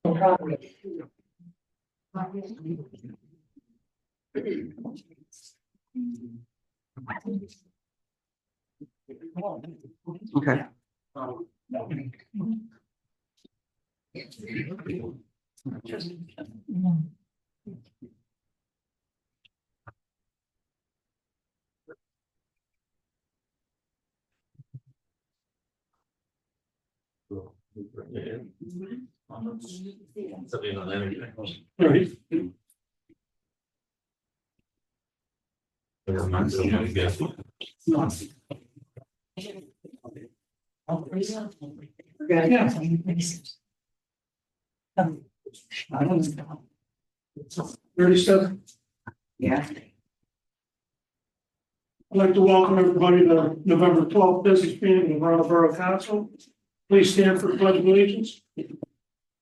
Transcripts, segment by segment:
Okay. Yeah. I'd like to welcome everybody to the November 12th business meeting of Verona Borough Council. Please stand for the Pledge of Allegiance.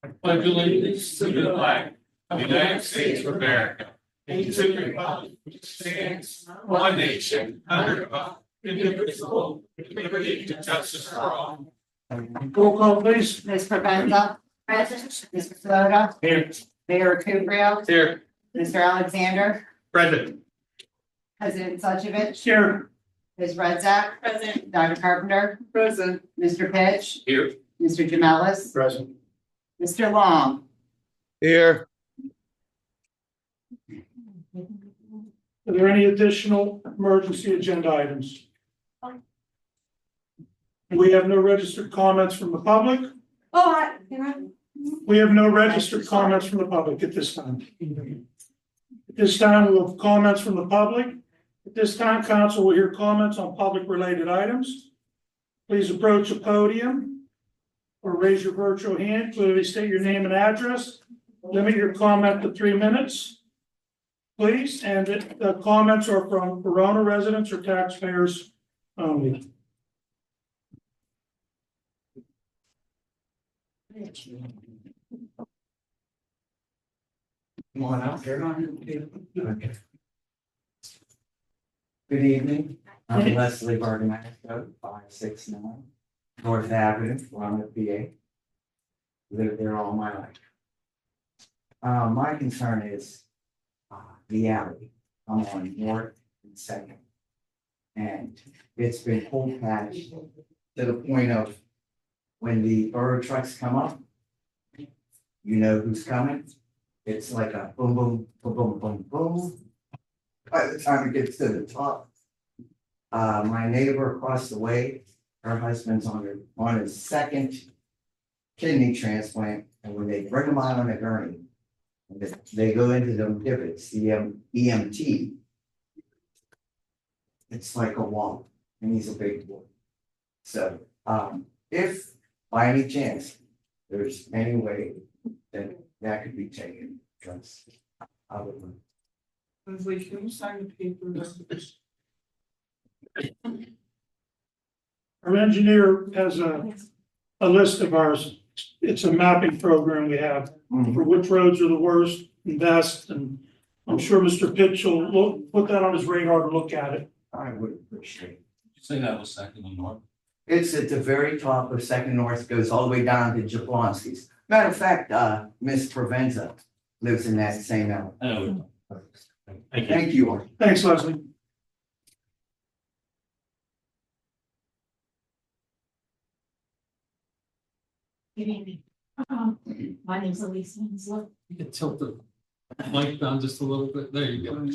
I pledge allegiance to the flag of the United States of America and to the republic which stands one nation under God, indivisible, with liberty and justice for all. Roll call, please. Mr. Benza. Present. Mr. Floto. Here. Mayor Cooperriel. Here. Mr. Alexander. Present. President Suchovich. Here. Ms. Redzak. Present. Dr. Carpenter. Present. Mr. Pitch. Here. Mr. Jamelis. Present. Mr. Long. Here. Are there any additional emergency agenda items? We have no registered comments from the public. We have no registered comments from the public at this time. At this time, we'll have comments from the public. At this time, council will hear comments on public related items. Please approach the podium or raise your virtual hand. Clearly state your name and address. Limit your comment to 3 minutes, please. And the comments are from Verona residents or taxpayers only. Come on out here. Okay. Good evening. I'm Leslie Barganasco, 569 North Avenue, Verona, PA. Lived there all my life. My concern is the alley. I'm on North and Second. And it's been full patched to the point of when the borough trucks come up, you know who's coming. It's like a boom, boom, boom, boom, boom, boom. By the time it gets to the top, my neighbor across the way, her husband's on his second kidney transplant, and when they bring him out on a gurney, and they go into them divots, the EMT, it's like a wall, and he's a big boy. So, if by any chance there's any way that could be taken, because I would. Leslie, can you sign the paper? Our engineer has a list of ours. It's a mapping program we have for which roads are the worst and best, and I'm sure Mr. Pitch will put that on his radar to look at it. I would appreciate it. You say that was second and north? It's at the very top of Second North, goes all the way down to Jablonski's. Matter of fact, Miss Provenza lives in that same alley. Oh. Thank you. Thanks, Leslie. Good evening. My name is Elise Winslow. You can tilt the mic down just a little bit. There you go.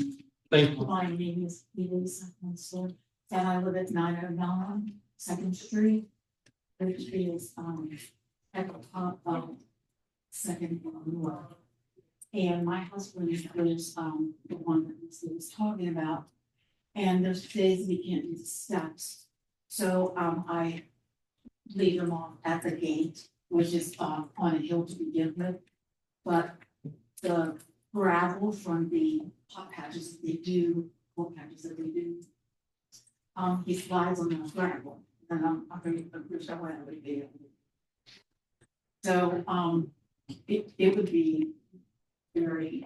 Thank you. My name is Elise Winslow, and I live at 909 Second Street, which is at the top of Second North. And my husband is the one that Lucy was talking about. And there's days we can't do the steps. So I leave them off at the gate, which is on a hill to begin with. But the gravel from the hot patches that they do, he slides on the gravel, and I'm pretty sure I would be able to. So it would be very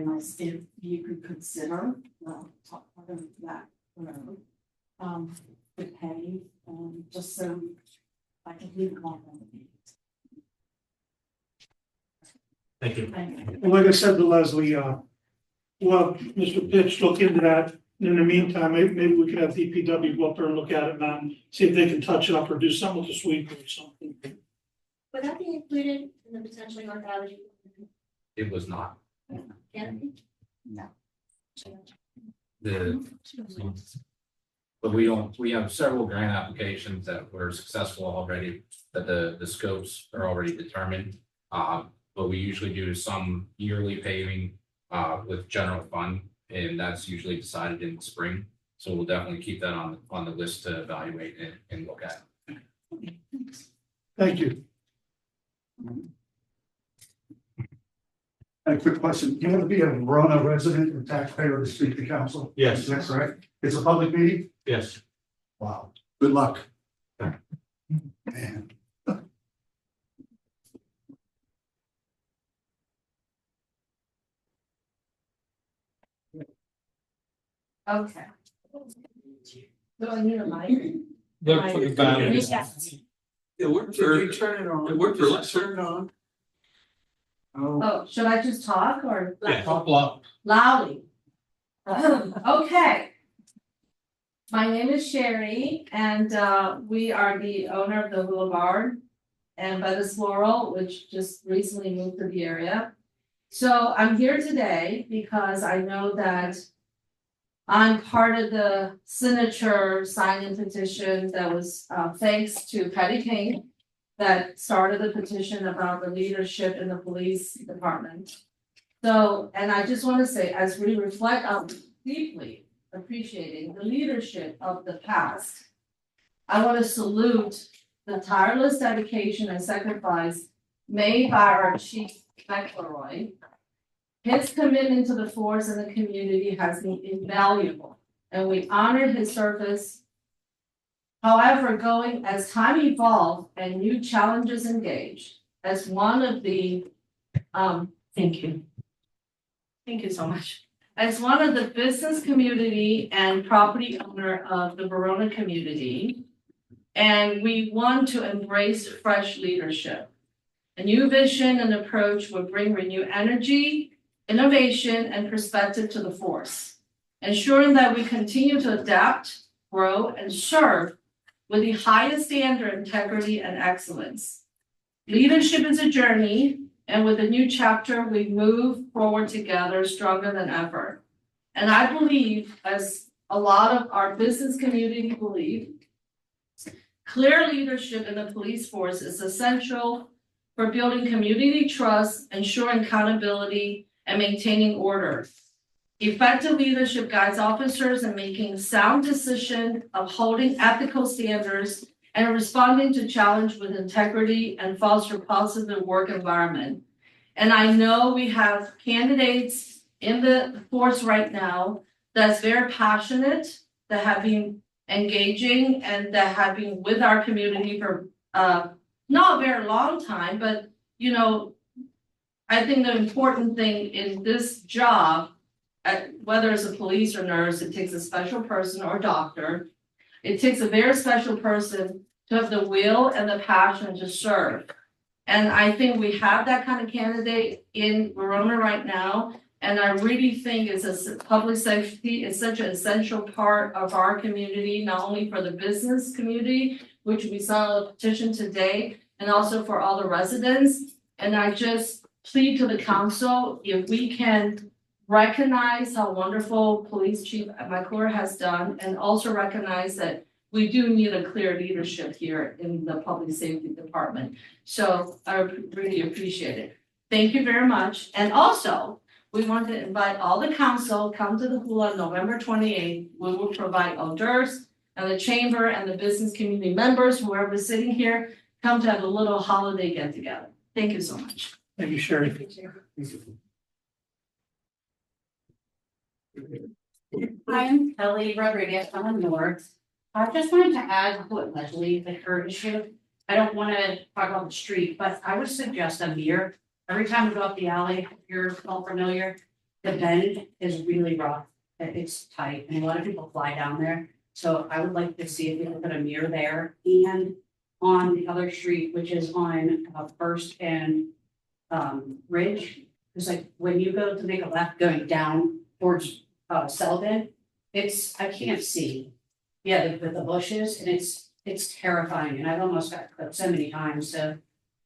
nice if you could consider top part of that road to pay, just so I can leave them on the gate. Thank you. And like I said to Leslie, well, Mr. Pitch, look into that. In the meantime, maybe we could have DPW go up there and look at it now and see if they can touch it up or do something with the sweeper or something. Would that be included in the potentially North Valley? It was not. Can it be? But we have several grant applications that were successful already, that the scopes are already determined. But we usually do some yearly paving with general fund, and that's usually decided in the spring. So we'll definitely keep that on the list to evaluate and look at. Thank you. A quick question, you have to be a Verona resident or taxpayer to speak to council? Yes. Is that correct? It's a public meeting? Yes. Wow, good luck. Okay. Man. Okay. Do I need a mic? Look for the banner. It worked for, turn it on? it worked for last Turn it on. Oh, Oh, should I just talk or Top block. loudly? Okay. My name is Sherry and we are the owner of the Boulevard and Bettis Floral, which just recently moved to the area. So I'm here today because I know that I'm part of the signature sign-in petition that was thanks to Patty King that started the petition about the leadership in the police department. So, and I just want to say, as we reflect on deeply appreciating the leadership of the past, I want to salute the tireless dedication and sacrifice made by our chief McElroy. His commitment to the force and the community has been invaluable, and we honor his service. However, going as time evolved and new challenges engaged, as one of the, thank you. Thank you so much. As one of the business community and property owner of the Verona community, and we want to embrace fresh leadership. A new vision and approach would bring renewed energy, innovation, and perspective to the force, ensuring that we continue to adapt, grow, and serve with the highest standard, integrity, and excellence. Leadership is a journey, and with a new chapter, we move forward together stronger than ever. And I believe, as a lot of our business community believe, clear leadership in the police force is essential for building community trust, ensuring accountability, and maintaining order. Effective leadership guides officers in making sound decisions, upholding ethical standards, and responding to challenge with integrity and foster positive work environment. And I know we have candidates in the force right now that's very passionate, that have been engaging and that have been with our community for not a very long time, but you know, I think the important thing in this job, whether it's a police or nurse, it takes a special person or doctor. It takes a very special person to have the will and the passion to serve. And I think we have that kind of candidate in Verona right now. And I really think public safety is such an essential part of our community, not only for the business community, which we saw a petition today, and also for all the residents. And I just plead to the council, if we can recognize how wonderful Police Chief McClure has done, and also recognize that we do need a clear leadership here in the public safety department. So I really appreciate it. Thank you very much. And also, we want to invite all the council, come to the hula on November 28th. We will provide hors d'oeuvres, and the chamber and the business community members, whoever is sitting here, come to have a little holiday get together. Thank you so much. Thank you, Sherry. Hi, I'm Kelly Rodriguez from the North. I just wanted to add what Leslie, the her issue. I don't want to talk about the street, but I would suggest a mirror. Every time we go up the alley, if you're all familiar, the bend is really rough. It's tight and a lot of people fly down there. So I would like to see if we can put a mirror there and on the other street, which is on First and ridge. It's like when you go to make a left going down towards, Selden, I can't see. Yeah, the bushes, and it's terrifying, and I've almost got clipped so many times, so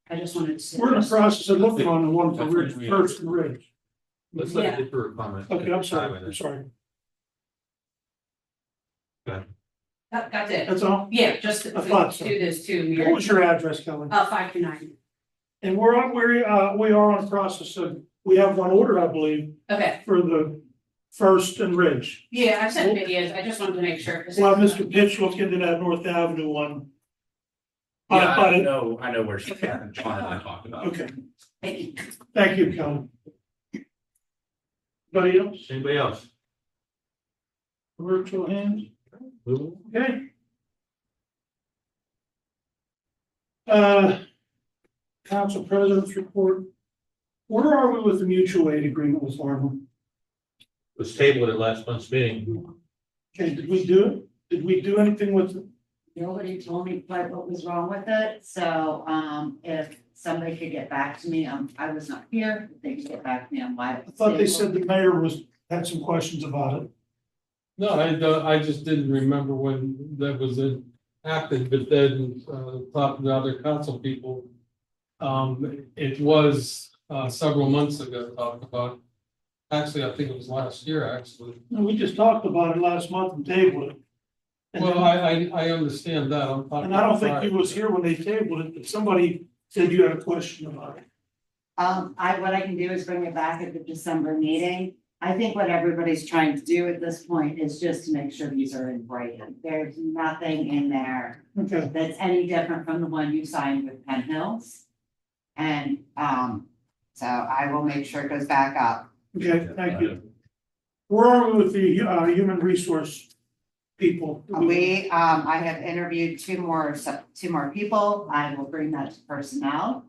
I just wanted to. We're in the process of looking on the one for Ridge, First and Ridge. Let's Yeah. let it for a comment. Okay, I'm sorry. That's it. That's all? Yeah, just to I thought so. do this too. What was your address, Kelly? 529. And we are on the process of, we have one order, I believe, Okay, for the First and Ridge. yeah, I sent videos, I just wanted to make sure. 'cause Well, Mr. Pitch looked into that North Avenue one. Yeah, But I know where she's at, John and I talked about. okay, Thank you. thank you, Kelly. Anybody else? Anybody else? Virtual hands? Okay. Council President's report. Where are we with the mutual aid agreement with Farmer? Was tabled at last month's meeting. Okay, did we do it? Did we do anything with it? Nobody told me quite what was wrong with it, so, if somebody could get back to me, I was not here, if they could get back to me on why. I thought they said the mayor had some questions about it. No, I just didn't remember when that was enacted, but then, talking to other council people. It was, several months ago, talked about, actually, I think it was last year, actually. No, we just talked about it last month and tabled it. And Well, then- I understand that, I'm talking. and I don't think he was here when they tabled it, but somebody said you had a question about it. What I can do is bring it back at the December meeting. I think what everybody's trying to do at this point is just to make sure these are in writing. There's nothing in there Okay, that's any different from the one you signed with Penn Hills. And, so I will make sure it goes back up. okay, thank you. Where are we with the, human resource people? I have interviewed two more people. I will bring that to personnel.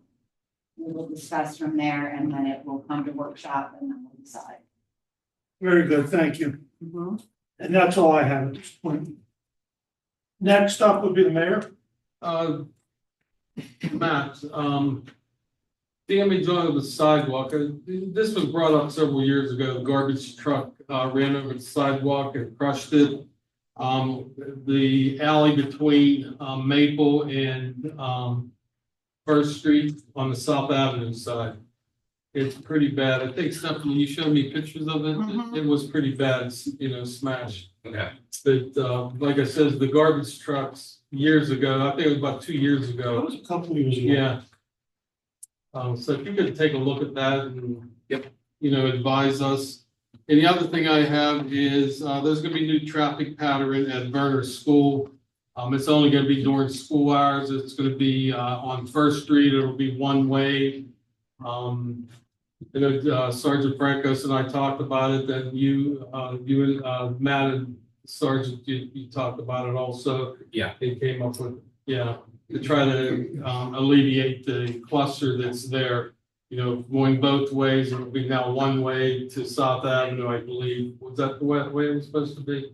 We will discuss from there and then it will come to workshop and then we'll decide. Very good, thank you. And that's all I have at this point. Next up would be the mayor. Matt, damage on the sidewalk, this was brought up several years ago, the garbage truck, ran over the sidewalk and crushed it. The alley between, Maple and, First Street on the South Avenue side. It's pretty bad. I think Stephanie, you showed me pictures of it. It was pretty bad, smashed. Okay. But, like I said, the garbage trucks years ago, I think it was about 2 years That ago. was a couple of years ago. Yeah. So if you could take a look at that and, advise us. And the other thing I have is, there's gonna be new traffic pattern at Verner School. It's only gonna be during school hours. It's gonna be, on First Street. It'll be one way. Sergeant Francos and I talked about it, that you and, Matt and Sergeant, you talked about it also. Yeah. They came up with, to try to alleviate the cluster that's there. Going both ways, it'll be now one way to South Avenue, I believe. Was that the way it was supposed to be?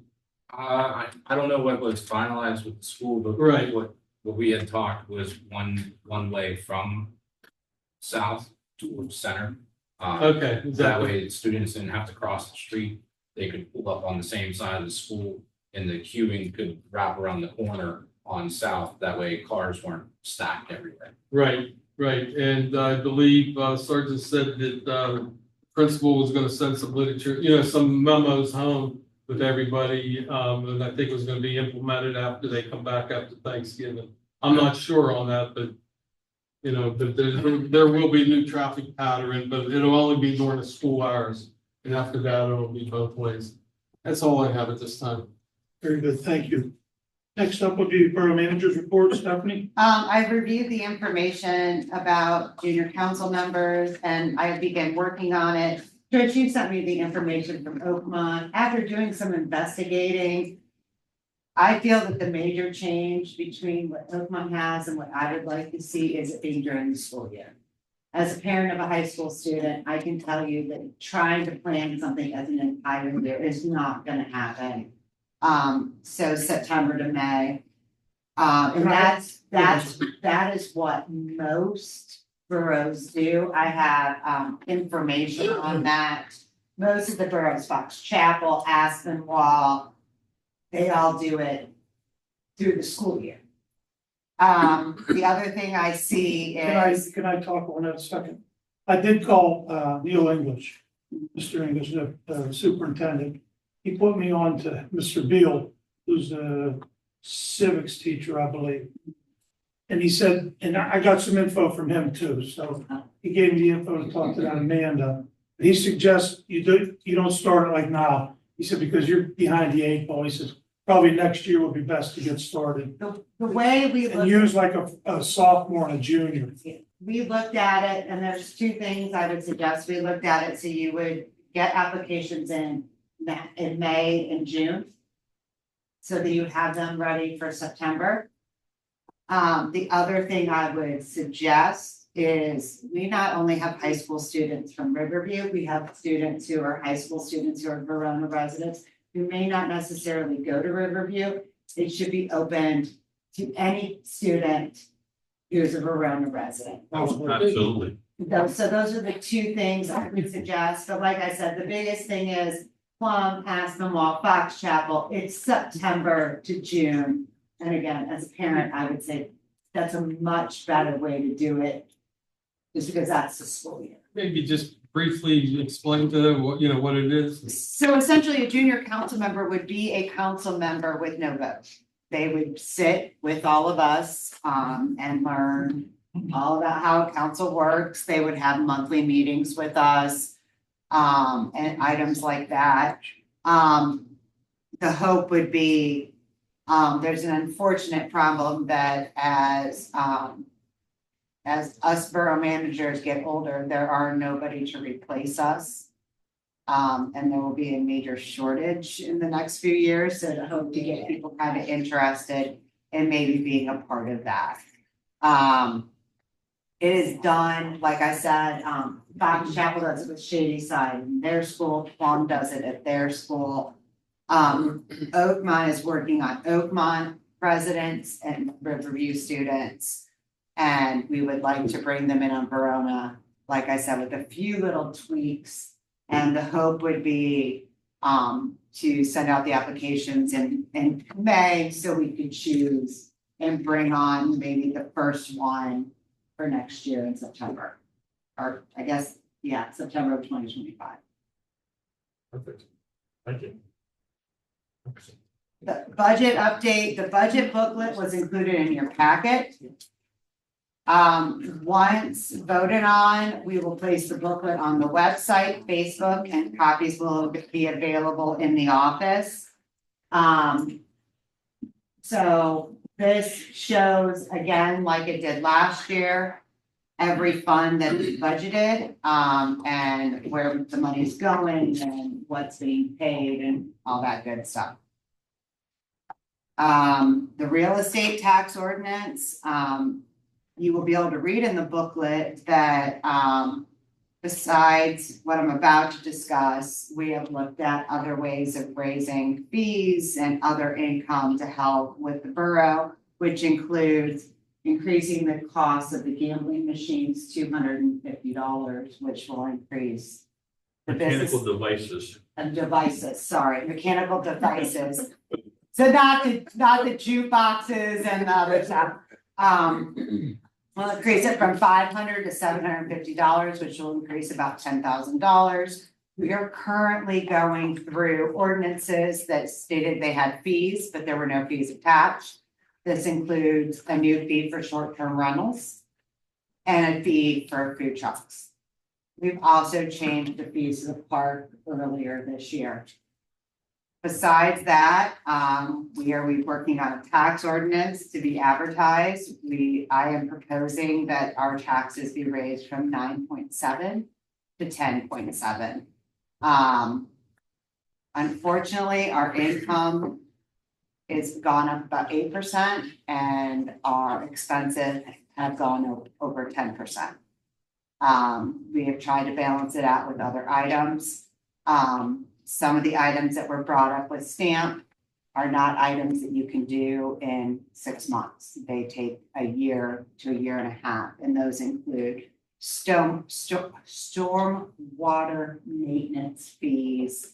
I don't know what was finalized with the school, but Right. what we had talked was one way from south towards center. Okay. That way students didn't have to cross the street. They could pull up on the same side of the school and the queuing could wrap around the corner on south. That way cars weren't stacked everywhere. Right. And I believe Sergeant said that principal was gonna send some literature, some memos home with everybody. And I think it was gonna be implemented after they come back after Thanksgiving. I'm not sure on that, but but there will be new traffic pattern, but it'll only be during the school hours. And after that, it'll be both ways. That's all I have at this time. Very good, thank you. Next up would be Borough Manager's report, Stephanie. I've reviewed the information about junior council members and I began working on it. Trish, you sent me the information from Oakmont. After doing some investigating, I feel that the major change between what Oakmont has and what I would like to see is it being during the school year. As a parent of a high school student, I can tell you that trying to plan something as an entire year is not gonna happen. So September to May. And that is what most boroughs do. I have, information on that. Most of the boroughs, Fox Chapel, Aspenwall, they all do it through the school year. The other thing I see is, Can I talk on that a second? I did call, Neil English, Mr. English, the superintendent. He put me on to Mr. Beal, who's the civics teacher, I believe. And he said, and I got some info from him too, so he gave me the info to talk to that Amanda. He suggests you don't start it like now. He said, because you're behind the 8 ball. He says, probably next year would be best to get started. the way we And look, use like a sophomore and a junior. we looked at it, and there's two things I would suggest. We looked at it, so you would get applications in May and June. So that you have them ready for September. The other thing I would suggest is we not only have high school students from Riverview, we have students who are high school students who are Verona residents who may not necessarily go to Riverview. It should be opened to any student who's a Verona resident. Absolutely. So those are the two things I would suggest, but like I said, the biggest thing is Plum, Aspenwall, Fox Chapel, it's September to June. And again, as a parent, I would say that's a much better way to do it. Just because that's the school year. Maybe just briefly explain to them what, what it is. So essentially, a junior council member would be a council member with no vote. They would sit with all of us, and learn all about how council works. They would have monthly meetings with us, and items like that. The hope would be, there's an unfortunate problem that as us borough managers get older, there are nobody to replace us. And there will be a major shortage in the next few years, so to hope to get people kind of interested in maybe being a part of that. It is done, like I said, Fox Chapel does it with Shady Side in their school, Plum does it at their school. Oakmont is working on Oakmont residents and Riverview students. And we would like to bring them in on Verona, like I said, with a few little tweaks. And the hope would be to send out the applications in May so we could choose and bring on maybe the first one for next year in September. Or I guess, yeah, September of 2025. Perfect. Thank you. The budget update, the budget booklet was included in your packet. Once voted on, we will place the booklet on the website, Facebook, and copies will be available in the office. So this shows, again, like it did last year, every fund that we budgeted, and where the money's going and what's being paid and all that good stuff. The real estate tax ordinance, you will be able to read in the booklet that, besides what I'm about to discuss, we have looked at other ways of raising fees and other income to help with the borough, which includes increasing the cost of the gambling machines, $250, which will increase the Mechanical business devices. mechanical devices. So not the jukeboxes and the other stuff. We'll increase it from $500 to $750, which will increase about $10,000. We are currently going through ordinances that stated they had fees, but there were no fees attached. This includes a new fee for short-term rentals and a fee for food trucks. We've also changed the fees to the park earlier this year. Besides that, we're working on a tax ordinance to be advertised. I am proposing that our taxes be raised from 9.7 to 10.7. Unfortunately, our income is gone up about 8% and our expenses have gone over 10%. We have tried to balance it out with other items. Some of the items that were brought up with stamp are not items that you can do in 6 months. They take a year to a year and a half, and those include storm water maintenance fees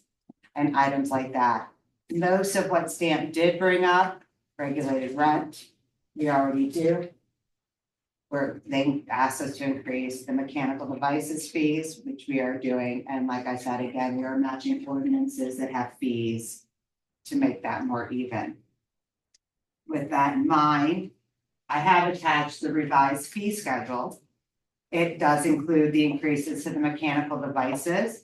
and items like that. Most of what Stamp did bring up, regulated rent, we already do. Where they asked us to increase the mechanical devices fees, which we are doing, and like I said, again, we are matching ordinances that have fees to make that more even. With that in mind, I have attached the revised fee schedule. It does include the increases to the mechanical devices,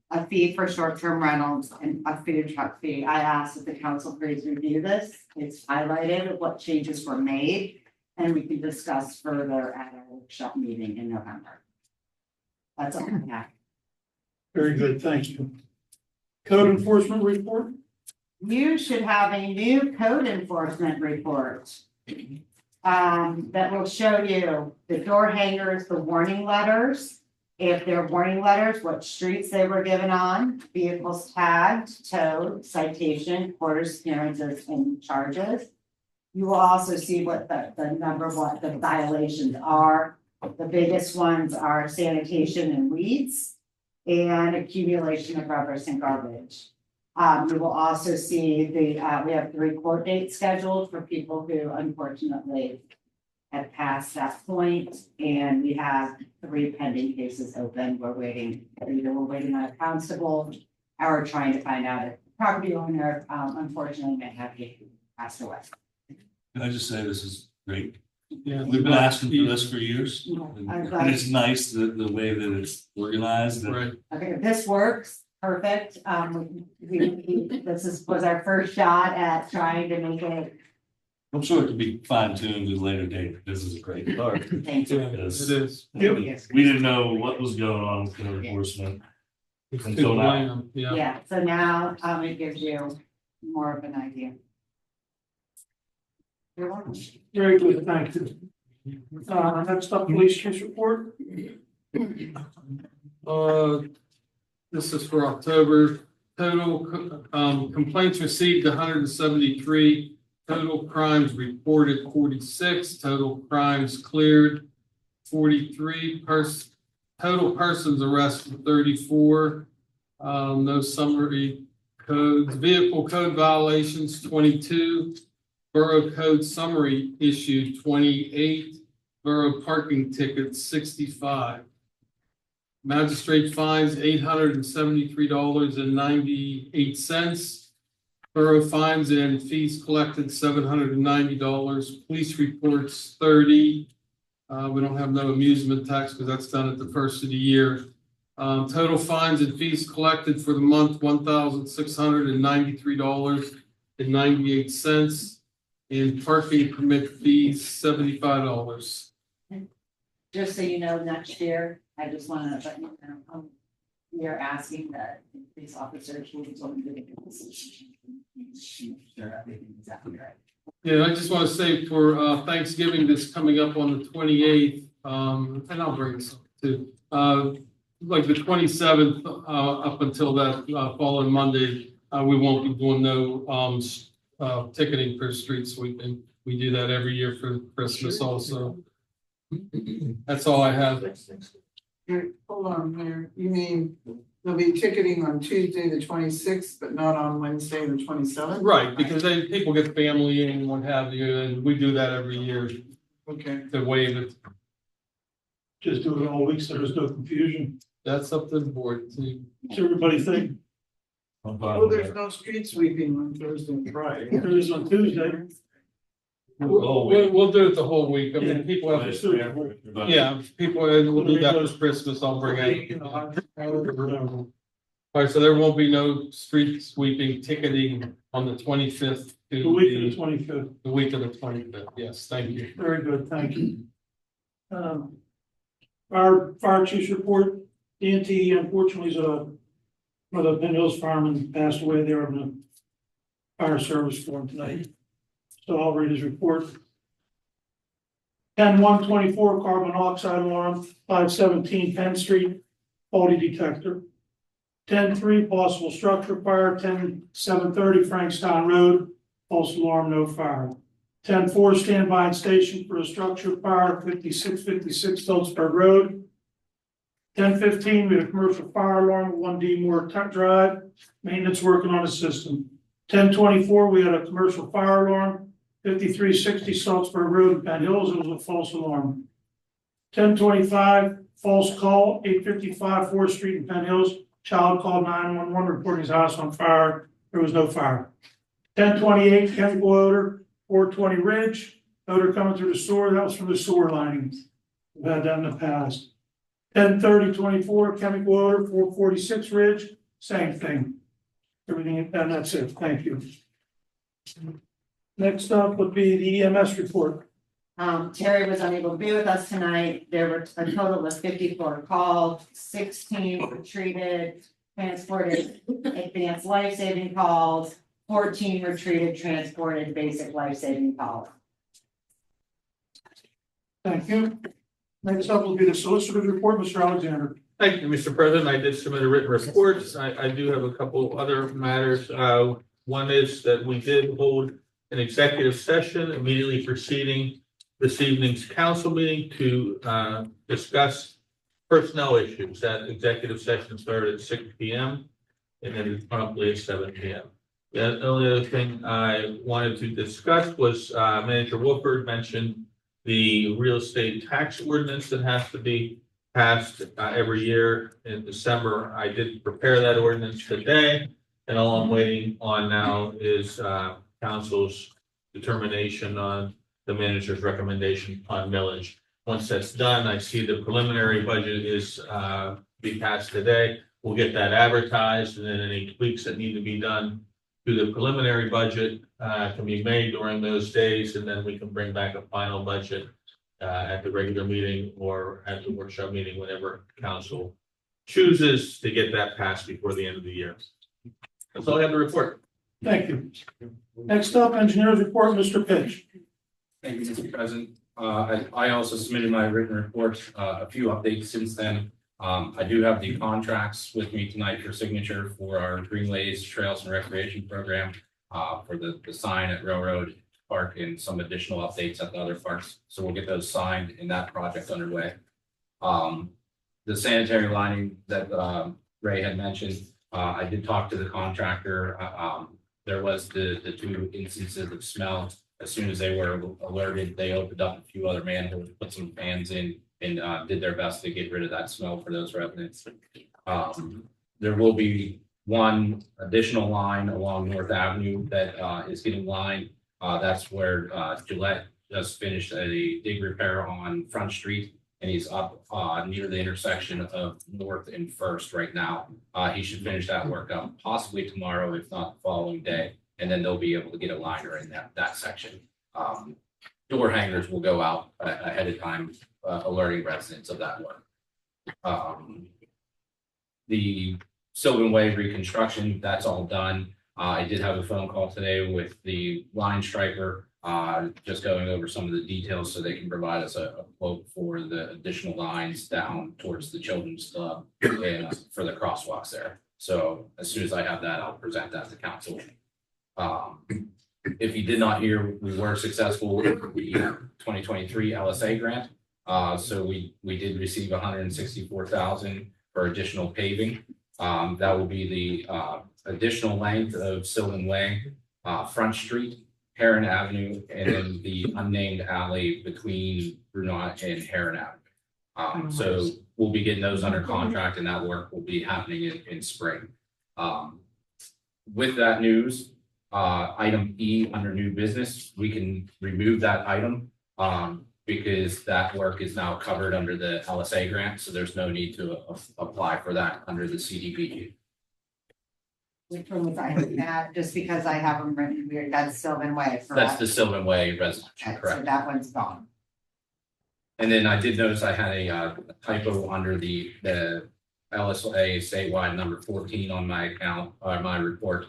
a fee for short-term rentals, and a food truck fee. I asked that the council please review this. It's highlighted what changes were made, and we can discuss further at our workshop meeting in November. That's all I have. Very good, thank you. Code enforcement report? You should have a new code enforcement report. That will show you the door hangers, the warning letters. If they're warning letters, what streets they were given on, vehicles tagged, towed, citation, quarters, clearances, and charges. You will also see what what the violations are. The biggest ones are sanitation and weeds and accumulation of rubbish and garbage. You will also see we have 3 court dates scheduled for people who unfortunately have passed that point, and we have 3 pending cases open. We're waiting on a constable or trying to find out if the property owner unfortunately may have passed away. Can I just say this is great? Yeah. We've been asking for this for years. I'm glad. And it's nice the way that it's organized. and- Right. Okay, this works, perfect. Was our first shot at trying to make it. I'm sure it could be fine tuned at a later date, but this is a great start. Thank you. Yeah, it Because is. we didn't know what was going on with code enforcement. It's Until too now. bland, yeah. Yeah, so now it gives you more of an idea. You're welcome. Very good, thank you. Next up, police chief's report. This is for October. Total complaints received 173. Total crimes reported 46. Total crimes cleared 43. Total persons arrested 34. No summary codes. Vehicle code violations 22. Borough code summary issued 28. Borough parking tickets 65. Magistrate fines $873.98. Borough fines and fees collected $790. Police reports 30. We don't have no amusement tax because that's done at the first of the year. Total fines and fees collected for the month $1,693.98. And parking permit fees $75. Just so you know, next year, I just want to let you know, we are asking that police officers will be told to make a decision. Sure, everything is exactly right. Yeah, I just want to say for Thanksgiving that's coming up on the 28th, and I'll bring this up too. Like the 27th up until that following Monday, we won't be doing no ticketing for street sweeping. We do that every year for Christmas also. That's all I have. Hold on, Mayor, you mean there'll be ticketing on Tuesday, the 26th, but not on Wednesday, the 27th? Right, because then people get family in and what have you, and we do that every year Okay. to waive it. Just do it all week, so there's no confusion. That's up to the board. What's everybody think? I'm fine Well, with there's that. no street sweeping on Thursday and Friday. There is on Tuesday. We'll do it the whole week. I mean, people have, Just do it. yeah, people, and we'll do that for Christmas. I'll bring it. All right, so there won't be no street sweeping ticketing on the 25th. The week of the 25th. The week of the 25th. Yes, thank you. Very good, thank you. Our fire chief's report, D&T unfortunately is for the Penn Hills fireman passed away there on the fire service for him tonight. So I'll read his report. 10-1-24 carbon monoxide alarm, 517 Penn Street, faulty detector. 10-3 possible structure fire, 10-730 Frankstown Road, false alarm, no fire. 10-4 standby and station for a structure fire, 5656 Phillipsburg Road, 10:15, we had a commercial fire alarm, at 1D Moore Drive, maintenance working on the system. 10:24, we had a commercial fire alarm, 5360 Saltsburg Road in Penn Hills, it was a false alarm. 10:25, false call, 855 4th Street in Penn Hills, child called 911 reporting his house on fire, there was no fire. 10:28, chemical odor, 420 Ridge, odor coming through the sewer, that was from the sewer lining. We've had that in the past. 10:30-24, chemical odor, 446 Ridge, same thing. Everything, and that's it, thank you. Next up would be the EMS report. Terry was unable to be with us tonight. There were a total of 54 calls, 16 were treated, transported, advanced life-saving calls, 14 were treated, transported, basic life-saving calls. Thank you. Next up will be the solicitor's report, Mr. Alexander. Thank you, Mr. President. I did submit a written report. I do have a couple other matters. One is that we did hold an executive session immediately preceding this evening's council meeting to discuss personnel issues. That executive session started at 6 p.m. and then promptly at 7 p.m. The only other thing I wanted to discuss was Manager Wolford mentioned the real estate tax ordinance that has to be passed every year in December. I did prepare that ordinance today, and all I'm waiting on now is council's determination on the manager's recommendation on millage. Once that's done, I see the preliminary budget is be passed today. We'll get that advertised, and then any tweaks that need to be done to the preliminary budget can be made during those days, and then we can bring back a final budget at the regular meeting or at the workshop meeting, whenever council chooses to get that passed before the end of the year. That's all I have to report. Thank you. Next up, engineer's report, Mr. Pitch. Thank you, Mr. President. I also submitted my written report, a few updates since then. I do have the contracts with me tonight for signature for our Greenways Trails and Recreation Program, for the sign at Railroad Park and some additional updates at the other parks. So we'll get those signed and that project underway. The sanitary lining that Ray had mentioned, I did talk to the contractor. There was the 2 instances of smell. As soon as they were alerted, they opened up a few other manholes, put some fans in, and did their best to get rid of that smell for those residents. There will be one additional line along North Avenue that is getting lined. That's where Gillette just finished a dig repair on Front Street, and he's up near the intersection of North and First right now. He should finish that work up possibly tomorrow, if not the following day, and then they'll be able to get a liner in that section. Door hangers will go out ahead of time, alerting residents of that work. The Sylvan Way reconstruction, that's all done. I did have a phone call today with the line striper, just going over some of the details so they can provide us a quote for the additional lines down towards the children's club and for the crosswalks there. So as soon as I have that, I'll present that to council. If you did not hear, we were successful with the 2023 LSA grant. So we did receive $164,000 for additional paving. That will be the additional length of Sylvan Way, Front Street, Heron Avenue, and then the unnamed alley between Brunot and Heron Avenue. So we'll be getting those under contract, and that work will be happening in spring. With that news, item E under new business, we can remove that item because that work is now covered under the LSA grant, so there's no need to apply for that under the CDBG. Which one was I looking at? Just because I have them written weird, that's Sylvan Way, correct? That's the Sylvan Way residential, Okay, so correct? that one's gone. And then I did notice I had a typo under the LSA statewide number 14 on my account, or my report.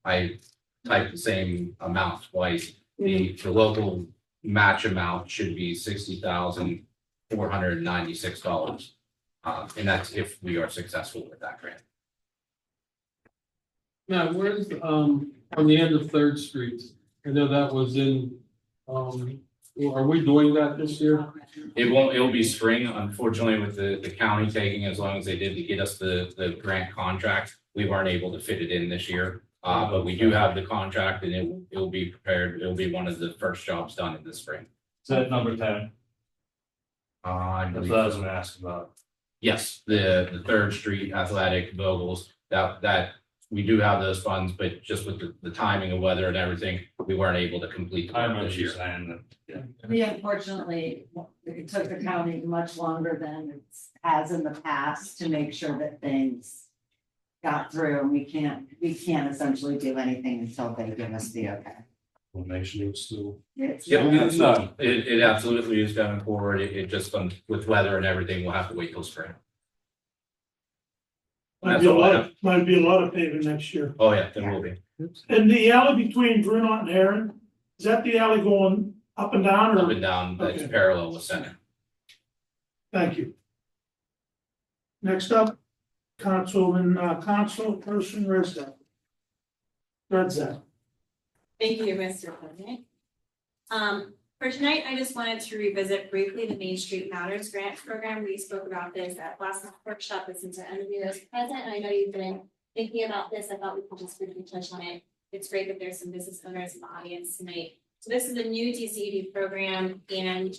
I typed the same amount twice. The local match amount should be $60,496. And that's if we are successful with that grant. Now, where's, on the end of Third Street? I know that was in, are we doing that this year? It'll be spring, unfortunately, with the county taking as long as they did to get us the grant contract. We weren't able to fit it in this year. But we do have the contract and it'll be prepared. It'll be one of the first jobs done in the spring. Is that number 10? I That's believe what I was so. gonna ask about. Yes, the Third Street Athletic Vogels, that we do have those funds, but just with the timing of weather and everything, we weren't able to complete the I work remember this you year. saying that, yeah. We unfortunately, it took the county much longer than it has in the past to make sure that things got through, and we can't essentially do anything until they give us the okay. We'll make sure it's still. It's- Yep, No. absolutely. It absolutely is going forward. It just, with weather and everything, we'll have to wait till spring. Might be a lot of paving next year. Oh, yeah, there will be. And the alley between Brunot and Heron, is that the alley going up and down Up or? and down, that's Okay. parallel with center. Thank you. Next up, Councilman, Councilperson Rizzo. Rizzo. Thank you, Mr. President. For tonight, I just wanted to revisit briefly the Main Street Matters Grant Program. We spoke about this at last month's workshop, but since our interviewer is present, and I know you've been thinking about this, I thought we could just briefly touch on it. It's great that there's some business owners in the audience tonight. So this is a new DCED program, and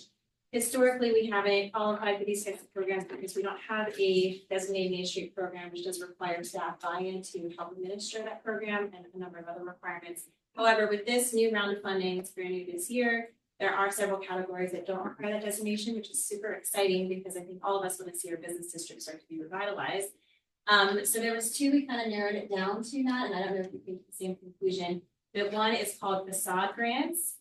historically, we haven't qualified for these types of programs because we don't have a designated Main Street program, which does require staff buy-in to help administer that program and a number of other requirements. However, with this new round of funding, it's brand new this year, there are several categories that don't require that designation, which is super exciting because I think all of us want to see our business districts start to be revitalized. So there was two, we kind of narrowed it down to that, and I don't know if you think the same conclusion, but one is called facade grants.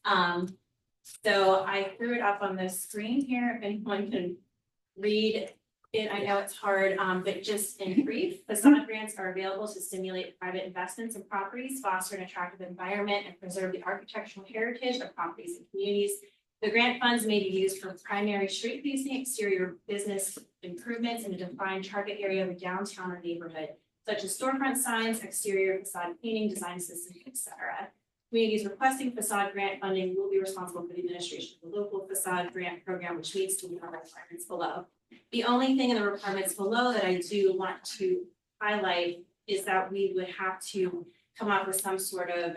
So I threw it up on the screen here, if anyone can read it. I know it's hard, but just in brief, facade grants are available to stimulate private investments in properties, foster an attractive environment, and preserve the architectural heritage of properties and communities. The grant funds may be used for primary street facing exterior business improvements in a defined target area of a downtown or neighborhood, such as storefront signs, exterior facade painting, design systems, etc. Communities requesting facade grant funding will be responsible for the administration of the local facade grant program, which meets the requirements below. The only thing in the requirements below that I do want to highlight is that we would have to come up with some sort of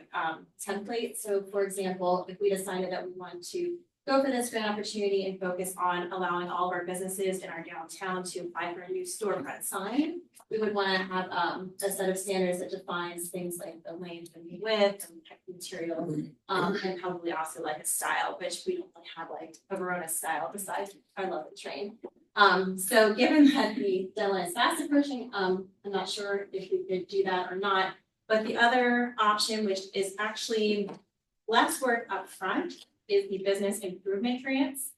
template. So for example, if we decided that we want to go for this grant opportunity and focus on allowing all of our businesses in our downtown to apply for a new storefront sign, we would want to have a set of standards that defines things like the length and the width and the material, and probably also like a style, which we don't really have like a Verona style besides I love the train. So given that the deadline is fast approaching, I'm not sure if we could do that or not. But the other option, which is actually less work up front, is the business improvement grants.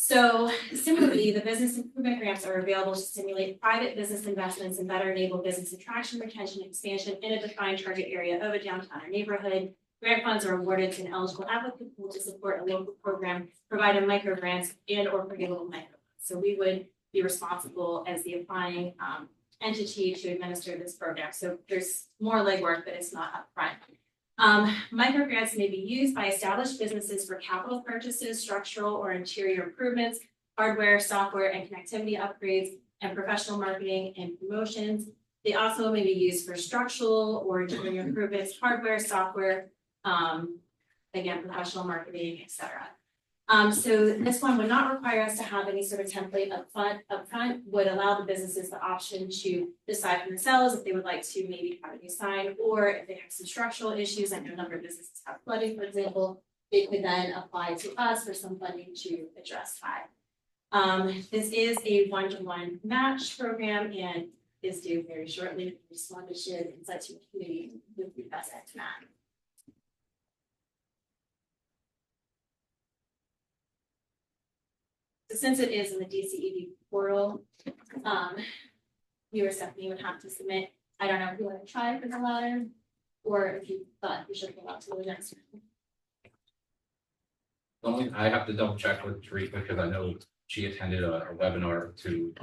So similarly, the business improvement grants are available to stimulate private business investments and better enable business attraction, retention, and expansion in a defined target area of a downtown or neighborhood. Grant funds are awarded to an eligible applicant pool to support a local program, providing micro grants and or forgivable micro. So we would be responsible as the applying entity to administer this program. So there's more legwork, but it's not upfront. Micro grants may be used by established businesses for capital purchases, structural or interior improvements, hardware, software, and connectivity upgrades, and professional marketing and promotions. They also may be used for structural or interior improvements, hardware, software, again, professional marketing, etc. So this one would not require us to have any sort of template upfront, would allow the businesses the option to decide for themselves if they would like to maybe have a new sign, or if they have some structural issues. I know a number of businesses have flooding, for example, they could then apply to us for some funding to address that. This is a one-to-one match program and is due very shortly. We just wanted to share the insights from the community with you guys at tonight. So since it is in the DCED portal, you or Stephanie would have to submit. I don't know if you want to try for the latter, or if you thought you should go out to the next one. Only I have to double check with Teresa because I know she attended a webinar to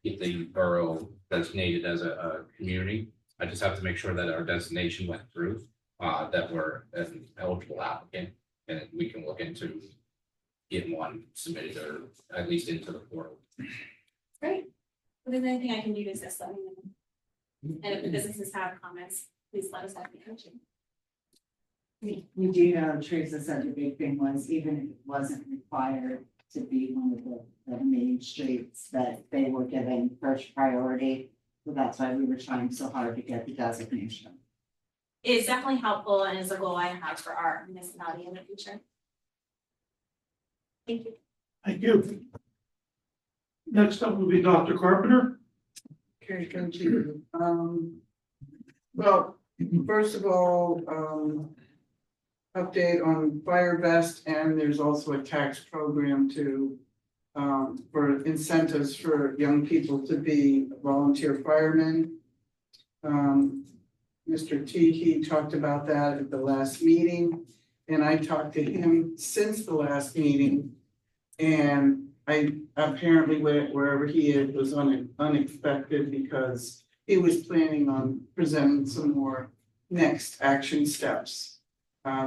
get the borough designated as a community. I just have to make sure that our designation went through, that we're an eligible applicant, and we can look into get one submitted or at least into the portal. Great. If there's anything I can do to assist, let me know. And if the businesses have comments, please let us know. We do know, Teresa said the big thing was, even if it wasn't required to be one of the main streets, that they were given first priority. So that's why we were trying so hard to get the designation. It's definitely helpful and is a goal I have for our municipality in the future. Thank you. Thank you. Next up will be Dr. Carpenter. Okay, thank you. Well, first of all, update on fire vest, and there's also a tax program to for incentives for young people to be volunteer firemen. Mr. T, he talked about that at the last meeting, and I talked to him since the last meeting. And I apparently went wherever he is was unexpected because he was planning on presenting some more next action steps.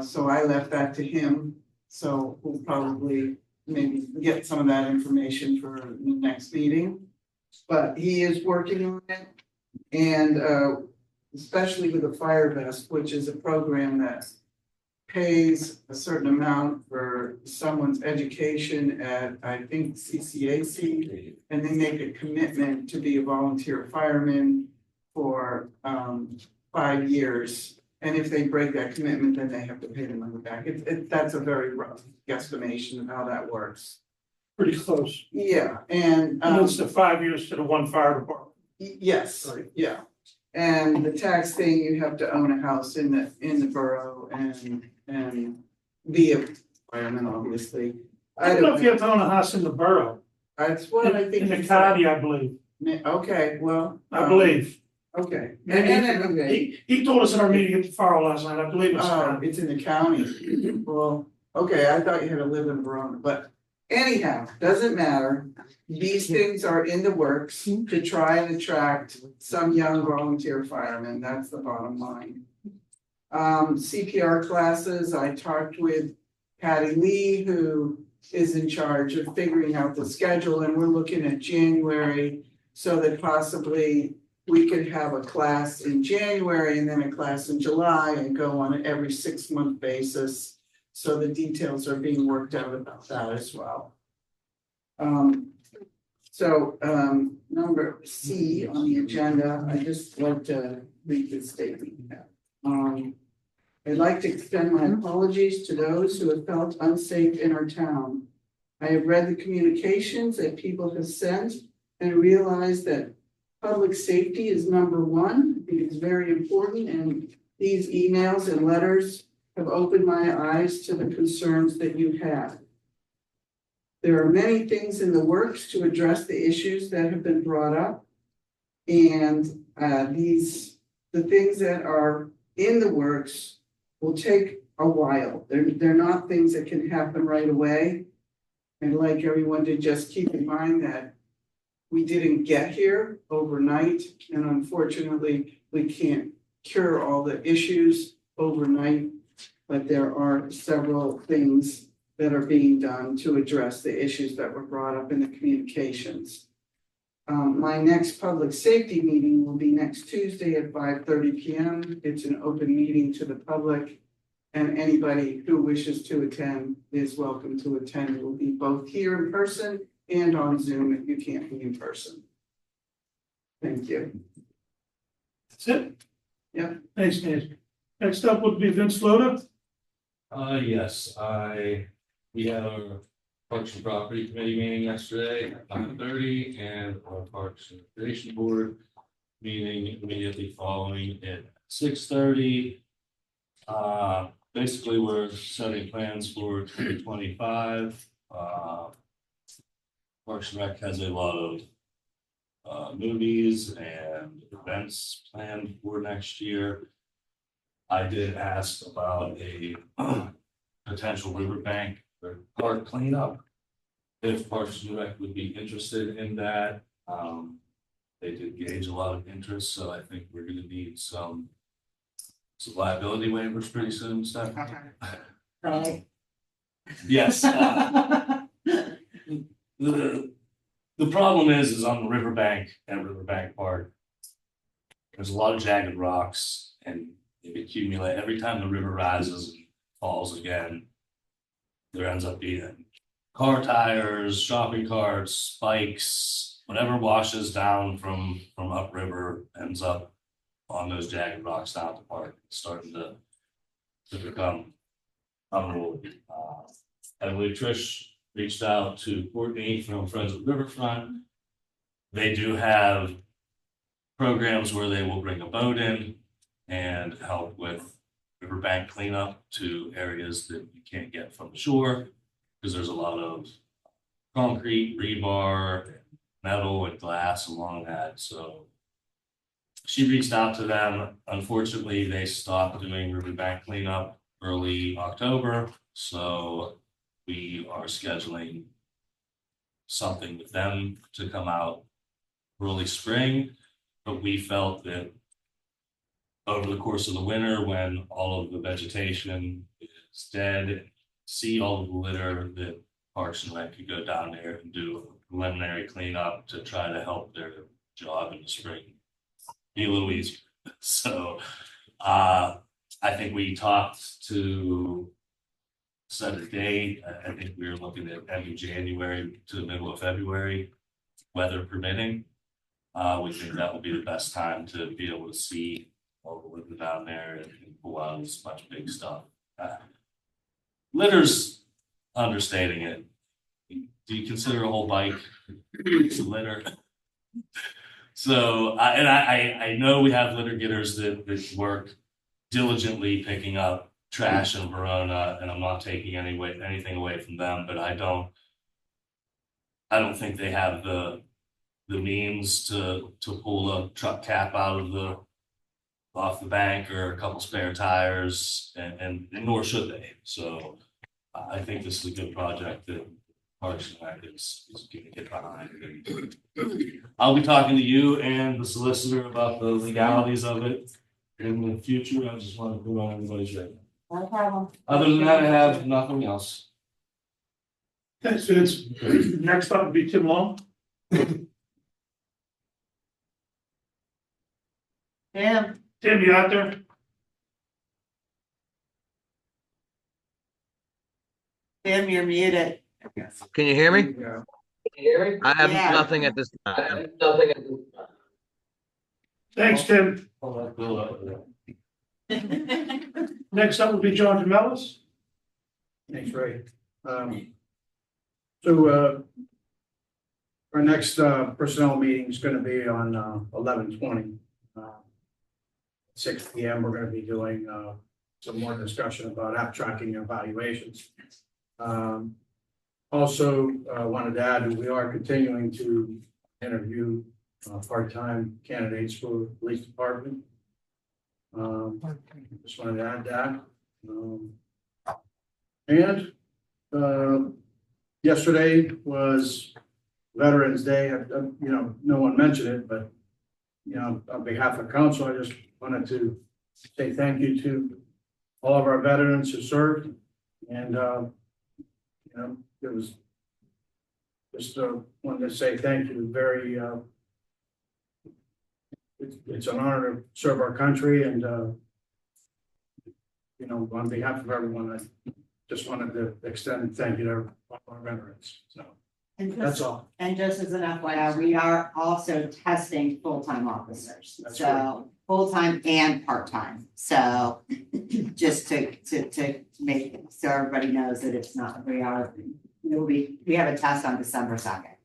So I left that to him, so we'll probably maybe get some of that information for the next meeting. But he is working on it, and especially with the fire vest, which is a program that pays a certain amount for someone's education at, I think, CCAC, and they make a commitment to be a volunteer fireman for 5 years. And if they break that commitment, then they have to pay the money back. That's a very rough guesstimation of how that works. Pretty close. Yeah, and It's the 5 years to the one fire department. yes, yeah. And the tax thing, you have to own a house in the borough and be a fireman, obviously. I don't know if you have to own a house in the borough. That's what I think. In the county, I believe. Okay, well. I believe. Okay. And he told us in our meeting at the fire last night, I believe it's. It's in the county. Well, okay, I thought you had to live in Verona, but anyhow, doesn't matter. These things are in the works to try and attract some young volunteer firemen. That's the bottom line. CPR classes, I talked with Patty Lee, who is in charge of figuring out the schedule, and we're looking at January so that possibly we could have a class in January and then a class in July and go on an every 6-month basis. So the details are being worked out about that as well. Number C on the agenda, I just like to read this statement. I'd like to extend my apologies to those who have felt unsafe in our town. I have read the communications that people have sent and realized that public safety is number one. It is very important, and these emails and letters have opened my eyes to the concerns that you have. There are many things in the works to address the issues that have been brought up. And the things that are in the works will take a while. They're not things that can happen right away. I'd like everyone to just keep in mind that we didn't get here overnight, and unfortunately, we can't cure all the issues overnight, but there are several things that are being done to address the issues that were brought up in the communications. My next public safety meeting will be next Tuesday at 5:30 p.m. It's an open meeting to the public, and anybody who wishes to attend is welcome to attend. It will be both here in person and on Zoom if you can't be in person. Thank you. That's it? Yeah. Thanks, Nancy. Next up would be Vince Loda. Yes, we had our Parks and Property Committee meeting yesterday at 9:30 and our Parks and Recreation Board meeting immediately following at 6:30. Basically, we're setting plans for 2025. Parks and Rec has a lot of movies and events planned for next year. I did ask about a potential riverbank or park cleanup. If Parks and Rec would be interested in that, they did gauge a lot of interest, so I think we're gonna need some liability waivers pretty soon, Stephanie. Right. Yes. The problem is on the riverbank at Riverbank Park. There's a lot of jagged rocks and they accumulate every time the river rises and falls again. There ends up being car tires, shopping carts, spikes, whatever washes down from upriver ends up on those jagged rocks down at the park, it's starting to become unruly. I believe Trish reached out to Courtney from Friends of Riverfront. They do have programs where they will bring a boat in and help with riverbank cleanup to areas that you can't get from the shore, because there's a lot of concrete, rebar, metal and glass along that. So she reached out to them. Unfortunately, they stopped doing riverbank cleanup early October. So we are scheduling something with them to come out early spring. But we felt that over the course of the winter, when all of the vegetation is dead, see all of the litter, that Parks and Rec could go down there and do a preliminary cleanup to try to help their job in the spring be a little easier. So I think we talked to set a date. I think we were looking at end of January to the middle of February, weather permitting. We think that will be the best time to be able to see all the litter down there and pull out as much big stuff. Litter's understating it. Do you consider a whole bike litter? So, I know we have litter getters that work diligently picking up trash in Verona, and I'm not taking anything away from them, but I don't think they have the means to pull a truck cap out of off the bank or a couple spare tires, and nor should they. So I think this is a good project that Parks and Rec is going to get behind. I'll be talking to you and the solicitor about the legalities of it in the future. I just want to put on everybody's radar. No problem. Other than that, I have nothing else. Thanks, Vince. Next up would be Tim Long. Tim, Tim, you out there? Tim, you're muted. Can you hear me? I have Yeah. nothing at this time. Thanks, Tim. Next up will be John DeMellis. Thanks, Ray. So our next personnel meeting is gonna be on 11/20. 6 p.m. We're gonna be doing some more discussion about app tracking and evaluations. Also, wanted to add that we are continuing to interview part-time candidates for the police department. Just wanted to add that. Yesterday was Veterans Day. No one mentioned it, but on behalf of council, I just wanted to say thank you to all of our veterans who served, and it was just wanted to say thank you. Very, it's an honor to serve our country, and on behalf of everyone, I just wanted to extend thank you to all our veterans. So that's all. And just as an FYI, we are also testing full-time officers. That's So full-time and part-time. So just to make, so everybody knows that it's not, we have a test on December 2nd.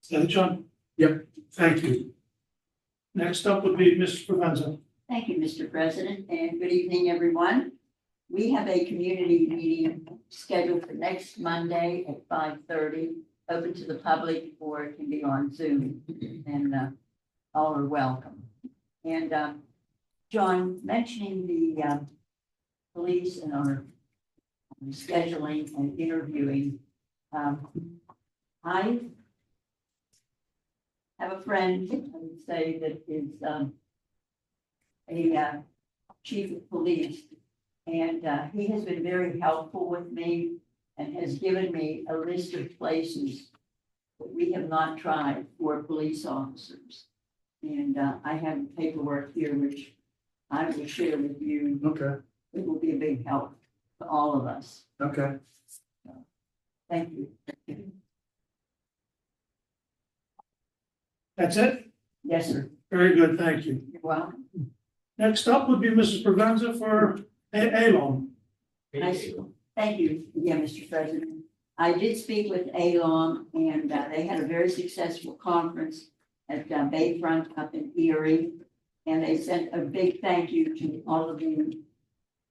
Thank you, John. Yep. Thank you. Next up would be Mr. Provenza. Thank you, Mr. President, and good evening, everyone. We have a community meeting scheduled for next Monday at 5:30, open to the public, or it can be on Zoom, and all are welcome. And John, mentioning the police and our scheduling and interviewing, I have a friend, I would say, that is a chief of police And he has been very helpful with me and has given me a list of places that we have not tried for police officers. And I have paperwork here, which I will share with you. Okay, It will be a big help to all of us. okay. Thank you. That's it? Yes, sir. Very good, thank you. You're welcome. Next up would be Mrs. Provenza for Alon. Thank you, Mr. President. I did speak with ALOM and they had a very successful conference at Bayfront up in Erie. And they sent a big thank you to all of the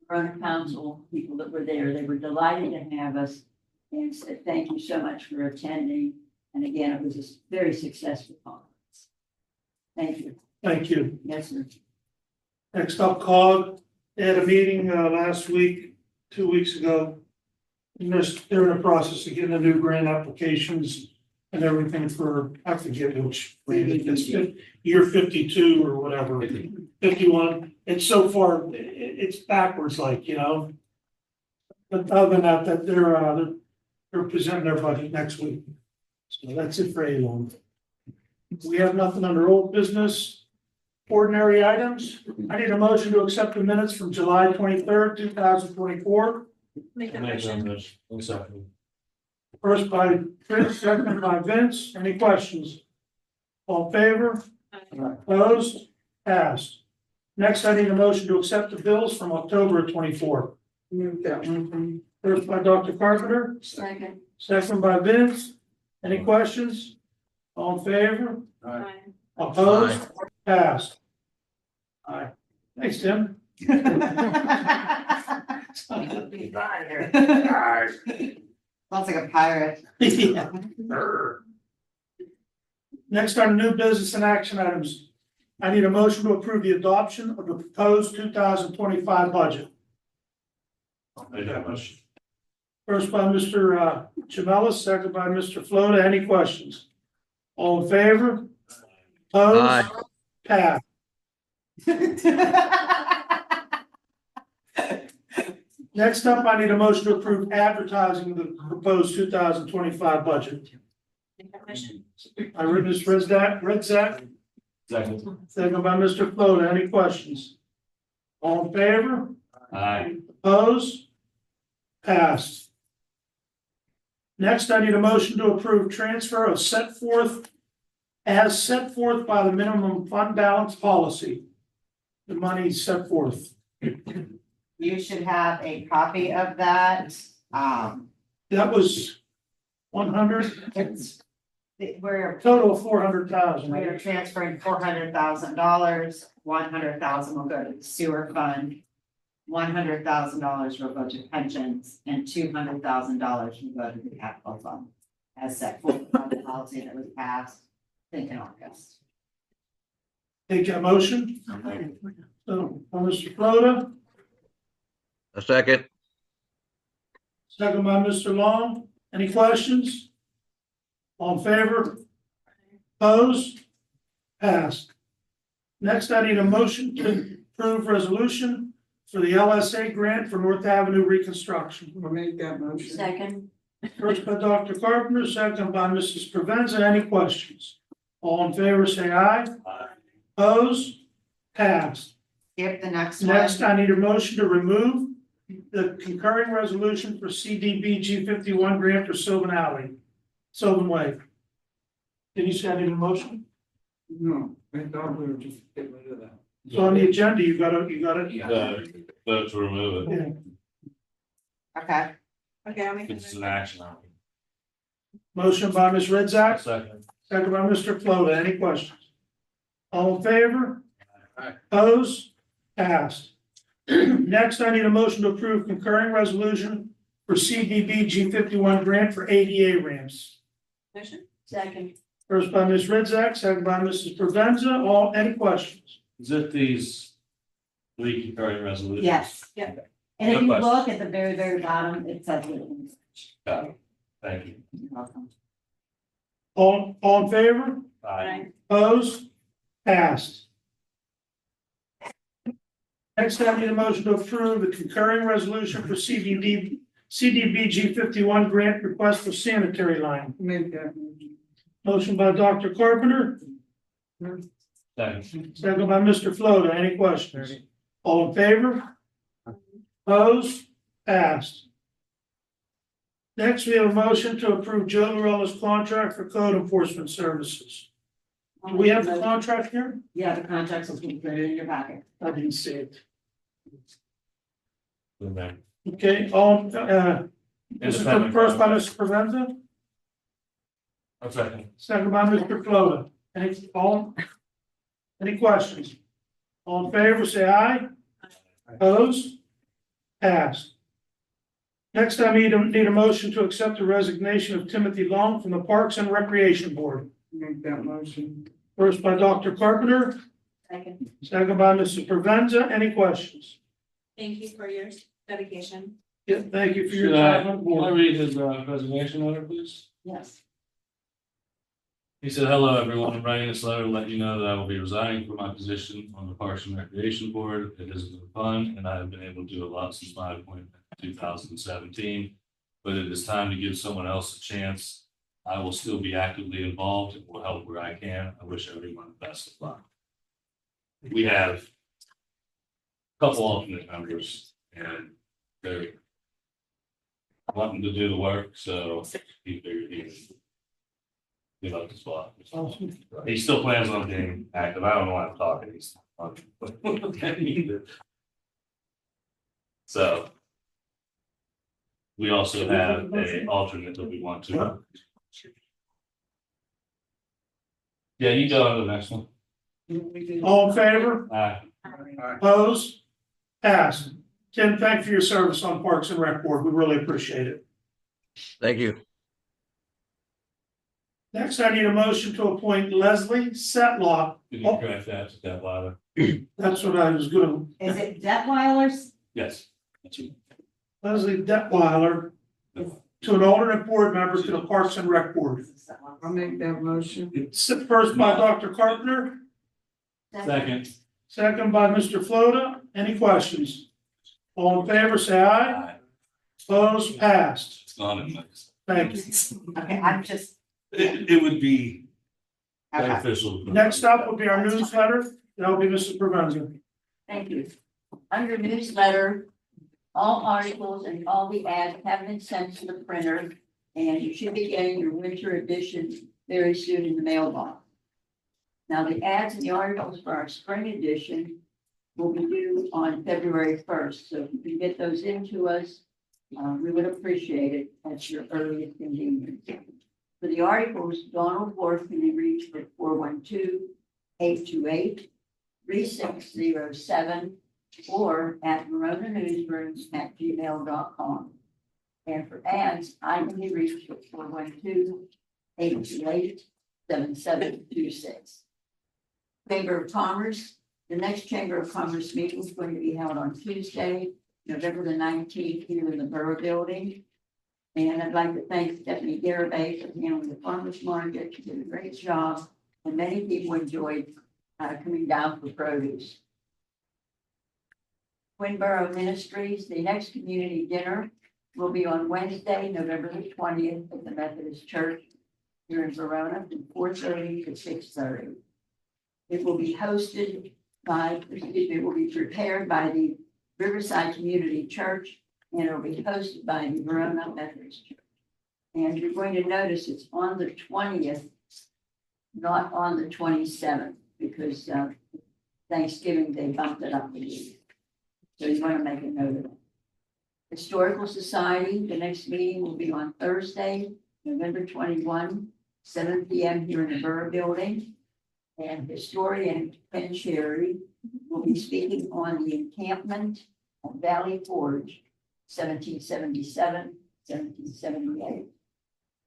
Corona Council people that were there. They were delighted to have us and said, thank you so much for attending. And again, it was a very successful conference. Thank you. Thank you. Yes, sir. Next up, COG. They had a meeting last week, 2 weeks ago. And they're in the process of getting the new grant applications and everything for, I forget which, it's year 52 or whatever, 51. It's so far, it's backwards like, you know. But other than that, they're presenting their budget next week. So that's it for A-Long. We have nothing under old business. Ordinary items. I need a motion to accept the minutes from July 23rd, 2024. Make a motion. First by Chris, second by Vince. Any questions? All in favor? Opposed? Passed. Next, I need a motion to accept the bills from October 24. Move that one. First by Dr. Carpenter, Second. second by Vince. Any questions? All in favor? Aye. Opposed? Passed. Aye. Thanks, Tim. Sounds like a pirate. Yeah. Next on new business and action items. I need a motion to approve the adoption of the proposed 2025 budget. Make that motion. First by Mr. Chamelis, second by Mr. Floda. Any questions? All in favor? Aye. Opposed? Passed. Next up, I need a motion to approve advertising the proposed 2025 budget. Make a motion. I read Ms. Redzak, Second. second by Mr. Floda. Any questions? All in favor? Aye. Opposed? Passed. Next, I need a motion to approve transfer of set forth by the minimum fund balance policy. The money is set forth. You should have a copy of that. That was 100, We're total of 400,000. We are transferring $400,000, 100,000 will go to the sewer fund. $100,000 will go to pensions and $200,000 will go to the capital fund. As set forth by the policy that was passed, I think in August. Take a motion. So, by Mr. Floda, A second. second by Mr. Long. Any questions? All in favor? Opposed? Passed. Next, I need a motion to approve resolution for the LSA grant for North Avenue reconstruction. I'll make that motion. Second. First by Dr. Carpenter, second by Mrs. Provenza. Any questions? All in favor, say aye. Aye. Opposed? Passed. Skip the next Next, one. I need a motion to remove the concurring resolution for CDBG 51 grant for Sylvan Alley, Sylvan Way. Did you say I need a motion? No, I thought we were just getting rid of that. So on the agenda, you gotta, Vote to remove it. yeah. Okay, Okay, I'll make a It's motion. an action item. Motion by Ms. Redzak, Second. second by Mr. Floda. Any questions? All in favor? Aye. Opposed? Passed. Next, I need a motion to approve concurring resolution for CDBG 51 grant for ADA ramps. Motion. Second. First by Ms. Redzak, second by Mrs. Provenza. Any questions? Is it these three concurring resolutions? yes. Yeah. And if No you question. look at the very, very bottom, it says it. Got it. Thank you. You're welcome. All in favor? Aye. Opposed? Passed. Next, I need a motion to approve the concurring resolution for CDBG 51 grant request for sanitary line. Make that motion. Motion by Dr. Carpenter, Second. second by Mr. Floda. Any questions? All in favor? Opposed? Passed. Next, we have a motion to approve Joe Larella's contract for code enforcement services. Do we have the contract here? Yeah, the contracts will be included in your packet. I didn't see it. Okay. Okay, this is the first by Mr. Provenza, A second. second by Mr. Floda. Any questions? All in favor, say aye. Opposed? Passed. Next, I need a motion to accept the resignation of Timothy Long from the Parks and Recreation Board. Make that motion. First by Dr. Carpenter, Second. second by Mrs. Provenza. Any questions? Thank you for your dedication. Yeah, thank you for your Should I, time on can I board. read his resignation letter, please? Yes. He said, "Hello, everyone. I'm writing this letter to let you know that I will be resigning from my position on the Parks and Recreation Board. It has been fun, and I have been able to do a lot since my appointment in 2017. But it is time to give someone else a chance. I will still be actively involved and will help where I can. I wish everyone the best of luck." We have a couple alternate members, and they're wanting to do the work, so he figured he would give up the spot. He still plans on being active. I don't know why I'm talking. He's so we also have a alternate that we want to. Yeah, you go on to the next one. All in favor? Aye. Opposed? Passed. Tim, thank you for your service on Parks and Rec Board. We really appreciate it. Thank you. Next, I need a motion to appoint Leslie Setlock. Can you correct that, step louder? That's what I was gonna, Is it Detweiler's? Yes. That's it. Leslie Detweiler to an alternate board member to the Parks and Rec Board. I'll make that motion. First by Dr. Carpenter, Second. second by Mr. Floda. Any questions? All in favor, say aye. Aye. Opposed? Passed. It's not in my. Thank you. Okay, I'm just, It would be okay. beneficial. Next up will be our newsletter. That'll be Mrs. Provenza. Thank you. Under newsletter, all articles and all the ads have been sent to the printer, and you should be getting your winter edition very soon in the mailbox. Now, the ads and the articles for our spring edition will be due on February 1st, so if you can get those into us, we would appreciate it at your earliest convenience. For the articles, Donald Worth can be reached at 412-828-3607 or at moronanewsrooms@gmail.com. And for ads, I can be reached at 412-828-7726. Chamber of Commerce, the next Chamber of Commerce meeting is going to be held on Tuesday, November the 19th, here in the Borough Building. And I'd like to thank Stephanie Garabay for handling the farmers market. She did a great job, and many people enjoyed coming down for produce. Quinborough Ministries, the next community dinner will be on Wednesday, November the 20th at the Methodist Church here in Verona from 4:30 to 6:30. It will be hosted by, it will be prepared by the Riverside Community Church, and it will be hosted by the Verona Methodist Church. And you're going to notice it's on the 20th, not on the 27th, because Thanksgiving, they bumped it up a week. So you want to make a note of it. Historical Society, the next meeting will be on Thursday, November 21, 7 p.m. here in the Borough Building. And historian Ken Sherry will be speaking on the encampment of Valley Forge, 1777, 1778.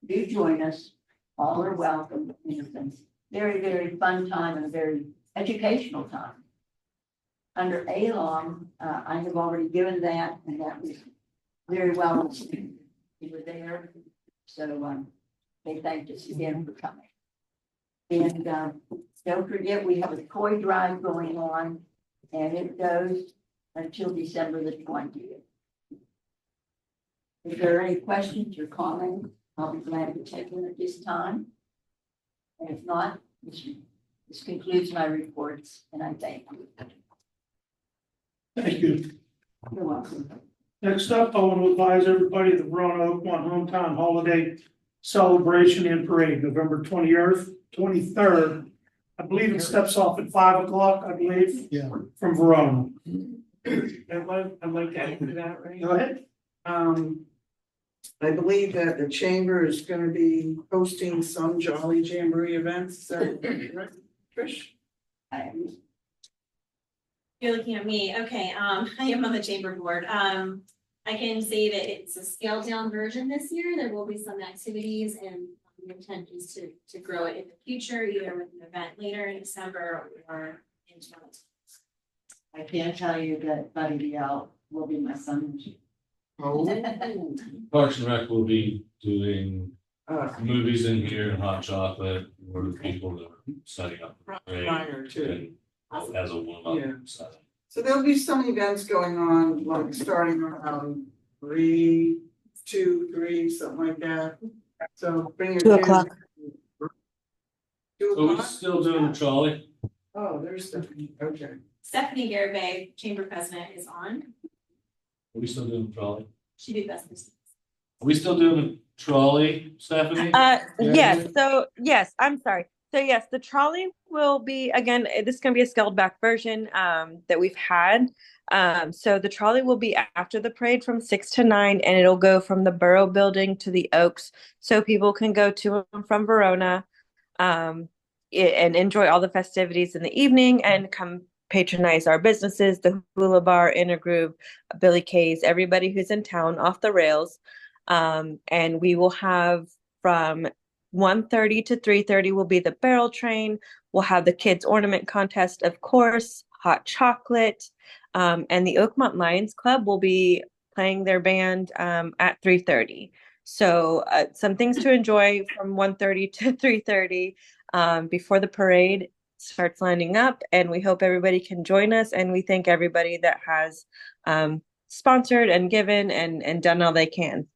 Do join us. All are welcome. It's a very, very fun time and a very educational time. Under ALOM, I have already given that, and that was very well received. You were there, so they thanked us again for coming. And don't forget, we have a toy drive going on, and it goes until December the 20th. If there are any questions or comments, I'll be glad to take them at this time. And if not, this concludes my reports, and I thank you. Thank you. You're welcome. Next up, I want to advise everybody the Verona Oakmont Hometown Holiday Celebration and Parade, November 23rd. I believe it steps off at 5 o'clock, I believe. Yeah. From Verona. I'd like to add to that, right? Go ahead. I believe that the chamber is gonna be hosting some Jolly Jamboree events, is that correct, Trish? You're looking at me, okay, I am on the chamber board, I can say that it's a scaled down version this year, there will be some activities and the intent is to grow it in the future, either with an event later in December or in 2020. I can tell you that Buddy Biel will be my son. Oh. Parks and Rec will be doing movies in here and hot chocolate for people that are setting up. the parade Prior to. and As a warm Yeah. up setting. So there'll be some events going on, like starting around 3, 2, 3, something like that. So bring your 2 kids. o'clock. 2 So we're o'clock? still doing the trolley? Oh, there's the, okay. Stephanie Garibay, chamber president, is on, Are we still doing the trolley? she did best this. Are we still doing the trolley, Stephanie? Yes, I'm sorry. So yes, the trolley will be, again, this is gonna be a scaled back version that we've had. So the trolley will be after the parade from 6 to 9, and it'll go from the Borough Building to the Oaks. So people can go to and from Verona and enjoy all the festivities in the evening and come patronize our businesses, the Hula Bar, Intergroove, Billy K's, everybody who's in town off the rails. And we will have from 1:30 to 3:30 will be the barrel train. We'll have the kids ornament contest, of course, hot chocolate. And the Oakmont Lions Club will be playing their band at 3:30. So some things to enjoy from 1:30 to 3:30 before the parade starts lining up, and we hope everybody can join us, and we thank everybody that has sponsored and given and done all they can.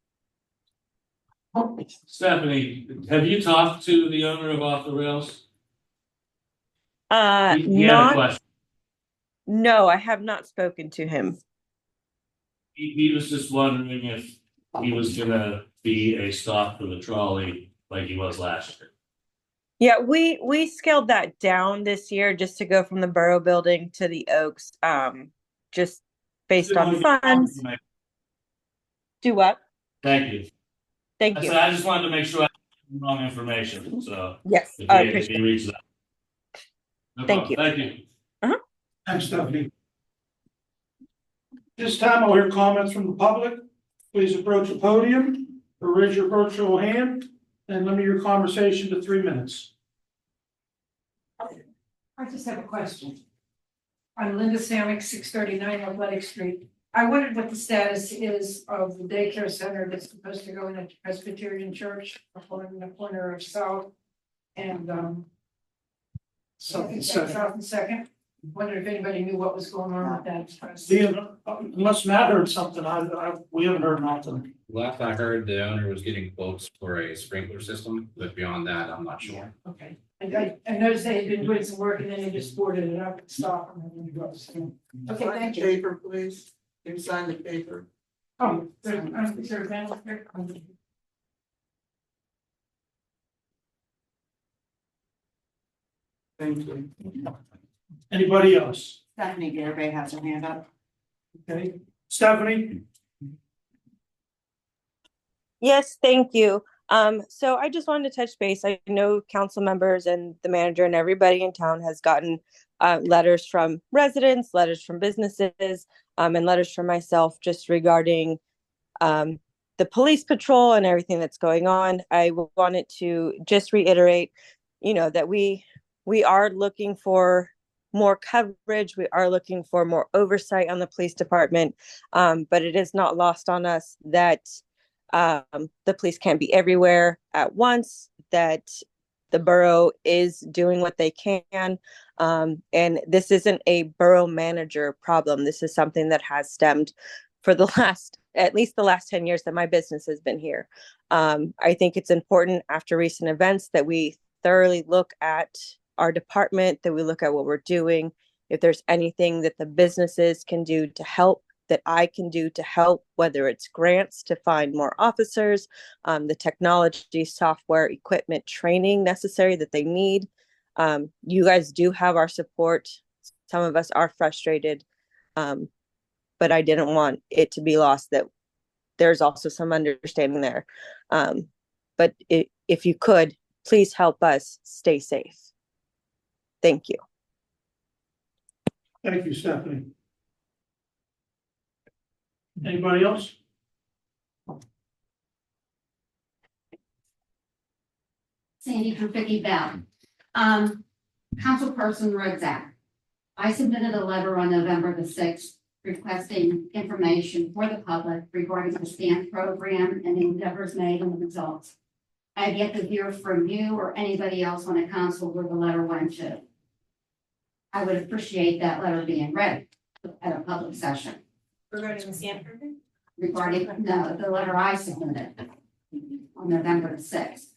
Stephanie, have you talked to the owner of Off the Rails? He had a question. No, I have not spoken to him. He was just wondering if he was gonna be a stop for the trolley like he was last year. Yeah, we scaled that down this year just to go from the Borough Building to the Oaks, just based on funds. Do what? Thank you. Thank I you. said, I just wanted to make sure I had the wrong information, so. Yes, if I he appreciate it. reaches out. No Thank problem. Thank you. Thanks, Stephanie. This time I'll hear comments from the public. Please approach the podium or raise your virtual hand and limit your conversation to 3 minutes. I just have a question. I'm Linda Samick, 639 Athletic Street. I wondered what the status is of the daycare center that's supposed to go in a Presbyterian church on the corner of South and South and Second. South and Second. Wondered if anybody knew what was going on with that. Unless Matt heard something, we haven't heard nothing. Last I heard, the owner was getting quotes for a sprinkler system, but beyond that, I'm not sure. Okay. I noticed they had been doing some work and then they just boarded it up and stopped. And then you go upstairs. Okay, Sign thank the you. Paper, please. You sign the paper. Oh, is there a panel here? Thank you. Anybody else? Stephanie Garibay has her hand up. Okay, Stephanie? Yes, thank you. So I just wanted to touch base. I know council members and the manager and everybody in town has gotten letters from residents, letters from businesses, and letters from myself just regarding the police patrol and everything that's going on. I wanted to just reiterate, that we are looking for more coverage. We are looking for more oversight on the police department, but it is not lost on us that the police can't be everywhere at once, that the borough is doing what they can. And this isn't a borough manager problem. This is something that has stemmed for the at least the last 10 years that my business has been here. I think it's important after recent events that we thoroughly look at our department, that we look at what we're doing. If there's anything that the businesses can do to help, that I can do to help, whether it's grants to find more officers, the technology, software, equipment, training necessary that they need. You guys do have our support. Some of us are frustrated, but I didn't want it to be lost that there's also some understanding there. But if you could, please help us stay safe. Thank you. Thank you, Stephanie. Anybody else? Sandy from Vicky Bell. Councilperson Rodzak. I submitted a letter on November the 6th requesting information for the public regarding the STAMP program and the endeavors made and the results. I have yet to hear from you or anybody else on the council where the letter went to. I would appreciate that letter being read at a public session. Regarding the STAMP program? Regarding, no, the letter I submitted on November the 6th.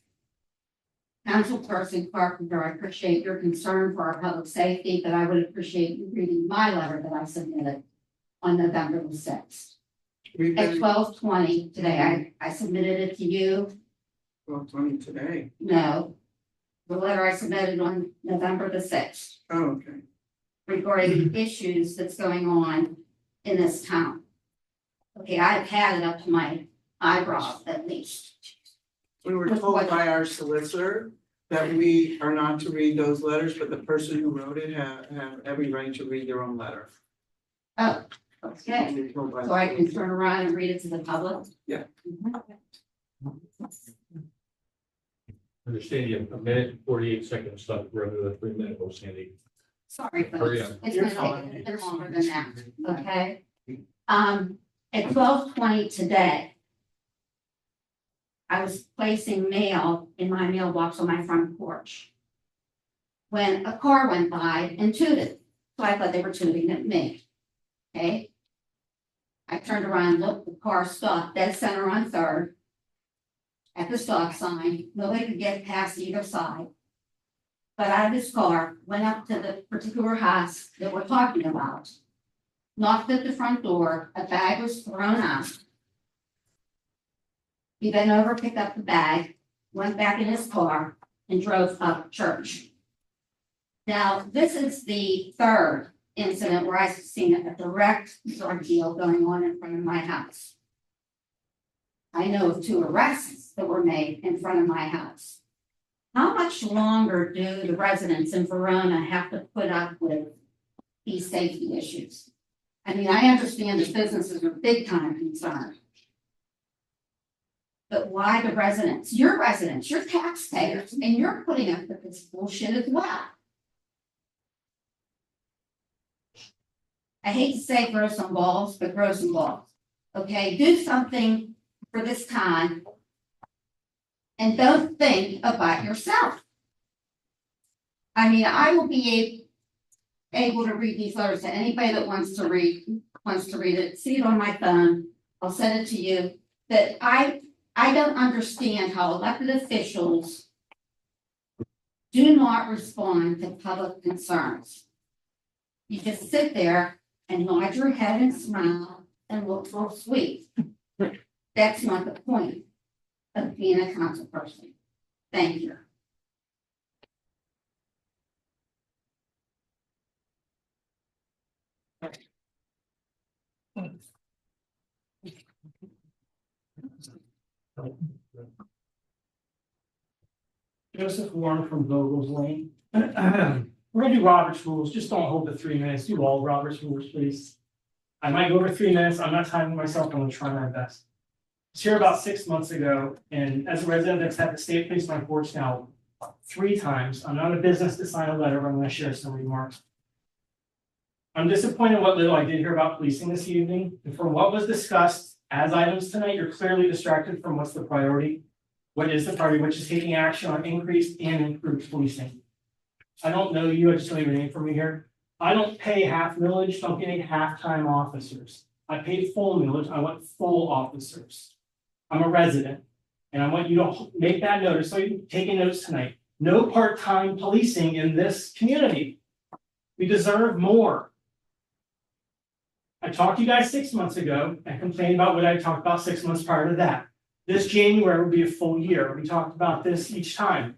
Councilperson Carpenter, I appreciate your concern for our public safety, but I would appreciate you reading my letter that I submitted on November the 6th. At 12:20 today, I submitted it to you. 12:20 today. No, the letter I submitted on November the 6th. Oh, okay. Regarding the issues that's going on in this town. Okay, I've had it up to my eyebrows at least. We were told by our solicitor that we are not to read those letters, but the person who wrote it have every right to read their own letter. Oh, okay. We were told by So I can turn around and read it to the public? Yeah. Understand you have a minute, 48 seconds left, rather than 3 minutes, Sandy. Sorry, Hurry folks. up. It's gonna take a bit longer than that, okay? At 12:20 today, I was placing mail in my mailbox on my front porch when a car went by and tooted. So I thought they were tooting at me. Okay? I turned around, looked, the car stopped dead center on 3rd at the stop sign. Nobody could get past either side. But out of his car, went up to the particular house that we're talking about, knocked at the front door, a bag was thrown out. He bent over, picked up the bag, went back in his car, and drove up church. Now, this is the 3rd incident where I've seen a direct drug deal going on in front of my house. I know of 2 arrests that were made in front of my house. How much longer do the residents in Verona have to put up with these safety issues? I mean, I understand the businesses are big time concerned. But why the residents? You're taxpayers, and you're putting up with this bullshit as well. I hate to say grow some balls, but grow some balls. Okay, do something for this time. And don't think about yourself. I mean, I will be able to read these letters to anybody that wants to read it, see it on my phone. I'll send it to you. That I don't understand how elected officials do not respond to public concerns. You just sit there and nod your head and smile and look real sweet. That's not the point of being a council person. Thank you. Joseph Warren from Vogel's Lane. We're gonna do Robert's rules, just don't hold the 3 minutes, do all Robert's rules, please. I might go over 3 minutes, I'm not timing myself, I'm gonna try my best. I was here about 6 months ago, and as a resident that's had the state police on my porch now 3 times, I'm not a business to sign a letter, but I'm gonna share some remarks. I'm disappointed what little I did hear about policing this evening, and from what was discussed as items tonight, you're clearly distracted from what's the priority. What is the priority, which is taking action on increased and improved policing. I don't know you, I just don't have your name for me here. I don't pay half millage, don't get any half-time officers. I pay full millage, I want full officers. I'm a resident, and I want you to make that notice, so you taking notes tonight. No part-time policing in this community. We deserve more. I talked to you guys 6 months ago and complained about what I talked about 6 months prior to that. This January will be a full year. We talked about this each time.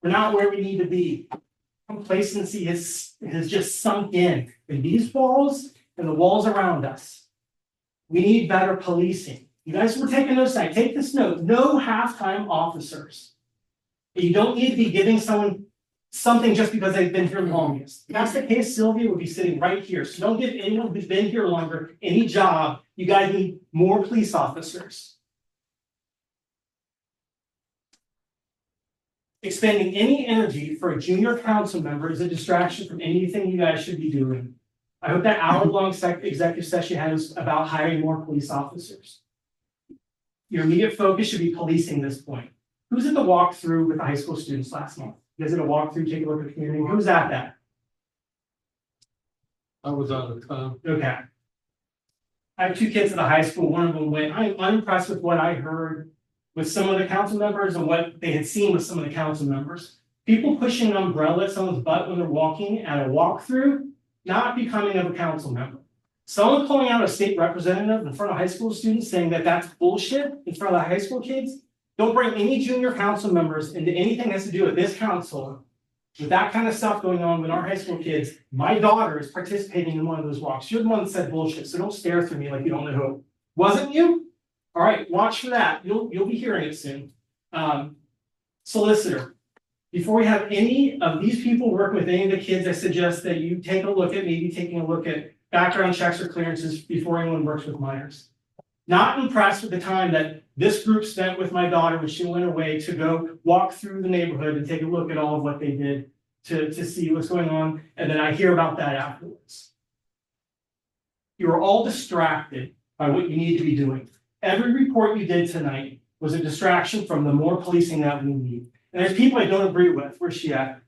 We're not where we need to be. Complacency has just sunk in these walls and the walls around us. We need better policing. You guys were taking notes tonight. Take this note. No half-time officers. You don't need to be giving someone something just because they've been here longest. If that's the case, Sylvia would be sitting right here. So don't give anyone who's been here longer any job. You guys need more police officers. Expending any energy for a junior council member is a distraction from anything you guys should be doing. I hope that hour-long executive session has about hiring more police officers. Your immediate focus should be policing this point. Who's at the walkthrough with the high school students last month? You guys did a walkthrough, take a look at the community. Who's at that? I was out of town. Okay. I have two kids at the high school. One of them went. I'm unimpressed with what I heard with some of the council members and what they had seen with some of the council members. People pushing an umbrella at someone's butt when they're walking at a walkthrough, not becoming of a council member. Someone pulling out a state representative in front of high school students saying that that's bullshit in front of the high school kids. Don't bring any junior council members into anything that has to do with this council. With that kind of stuff going on with our high school kids, my daughter is participating in one of those walks. You're the one that said bullshit, so don't stare through me like you don't know who. Wasn't you? All right, watch for that. You'll be hearing it soon. Solicitor. Before we have any of these people working with any of the kids, I suggest that you take a look at maybe taking a look at background checks or clearances before anyone works with minors. Not impressed with the time that this group spent with my daughter when she went away to go walk through the neighborhood and take a look at all of what they did to see what's going on. And then I hear about that afterwards. You are all distracted by what you need to be doing. Every report you did tonight was a distraction from the more policing that we need. And there's people I don't agree with. Where's she at?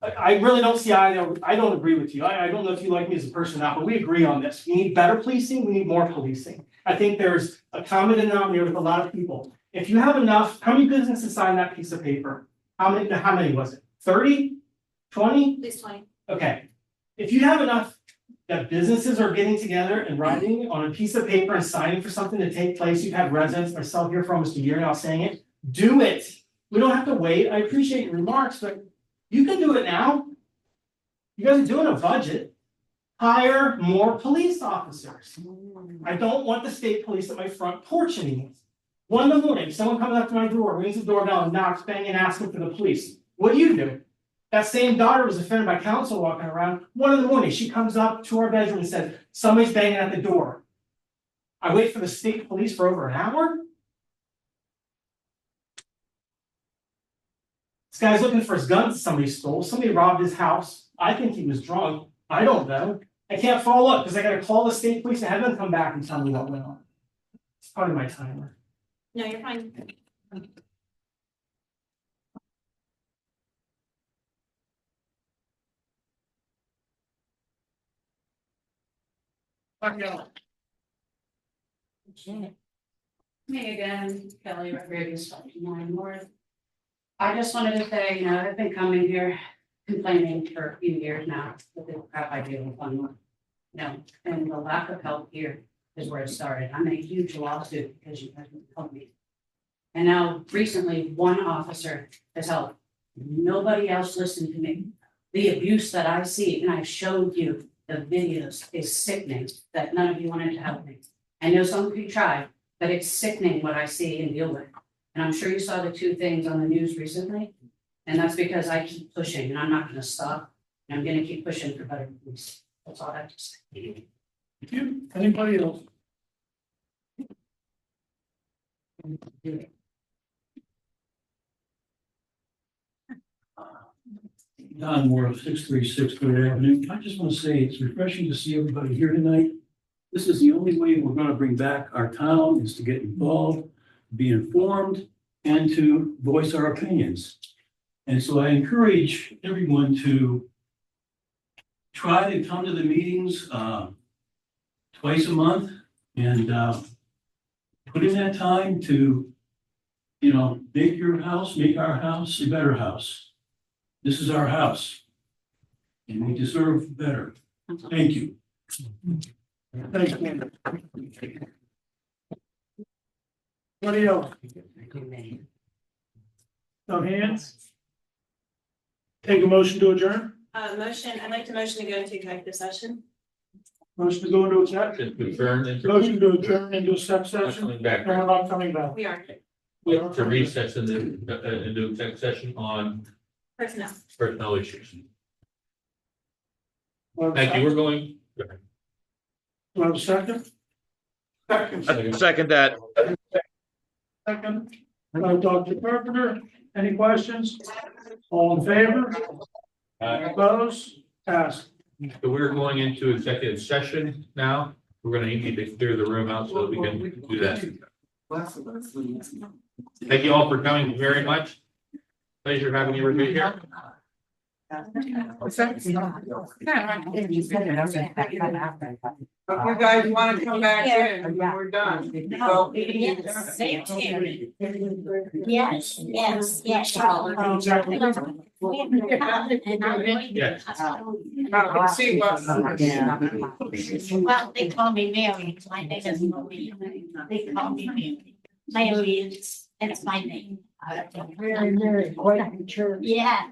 I really don't see I don't agree with you. I don't know if you like me as a person or not, but we agree on this. We need better policing, we need more policing. I think there's a common denominator with a lot of people. If you have enough, how many businesses signed that piece of paper? How many was it? 30? 20? At least 20. Okay. If you have enough that businesses are getting together and writing on a piece of paper and signing for something to take place, you've had residents, myself here for almost a year now saying it, do it. We don't have to wait. I appreciate your remarks, but you can do it now. You guys are doing a budget. Hire more police officers. I don't want the state police at my front porch anymore. 1 in the morning, someone comes up to my door, rings the doorbell, and knocks, banging, asking for the police. What do you do? That same daughter was offended by counsel walking around. 1 in the morning, she comes up to our bedroom and says, somebody's banging at the door. I wait for the state police for over an hour. This guy's looking for his guns somebody stole. Somebody robbed his house. I think he was drunk. I don't know. I can't follow up because I gotta call the state police and have them come back and tell me what went on. It's part of my timer. No, you're fine. Me again, Kelly Rodriguez, 59 North. I just wanted to say, I've been coming here complaining for a few years now with the crap I do with one. And the lack of help here is where it started. I'm in a huge lawsuit because you guys wouldn't help me. And now recently, one officer has helped. Nobody else listened to me. The abuse that I see, and I showed you the videos, is sickening that none of you wanted to help me. I know some of you tried, but it's sickening what I see and deal with. And I'm sure you saw the 2 things on the news recently. And that's because I keep pushing and I'm not gonna stop. And I'm gonna keep pushing for better police. That's all I have to say. Thank you. Anybody else? Don Moore, 636 Clear Avenue. I just want to say it's refreshing to see everybody here tonight. This is the only way we're going to bring back our town, is to get involved, be informed, and to voice our opinions. And so I encourage everyone to try to come to the meetings, twice a month and, put in that time to, make your house, make our house a better house. This is our house. And we deserve better. Thank you. Thanks, man. Anybody else? No hands? Take a motion to adjourn? I'd like to motion to go into executive session. Motion to go into executive. Motion to adjourn into a step session. Coming back. And we're not coming back. We are To recess into exec session on personnel. personnel issues. Thank you, we're going. Do I have a second? Second that. Second, Dr. Carpenter, any questions? All in favor? Opposed? Passed. So we're going into executive session now. We're gonna need to clear the room out so that we can do that. Thank you all for coming very much. Pleasure having you review here. If you guys wanna come back in when we're done. So- Yes, yes, yes. Well, they call me Mary, my name is Marie, they call me Mary. Mary is, that's my name. Very, very quite mature. Yeah.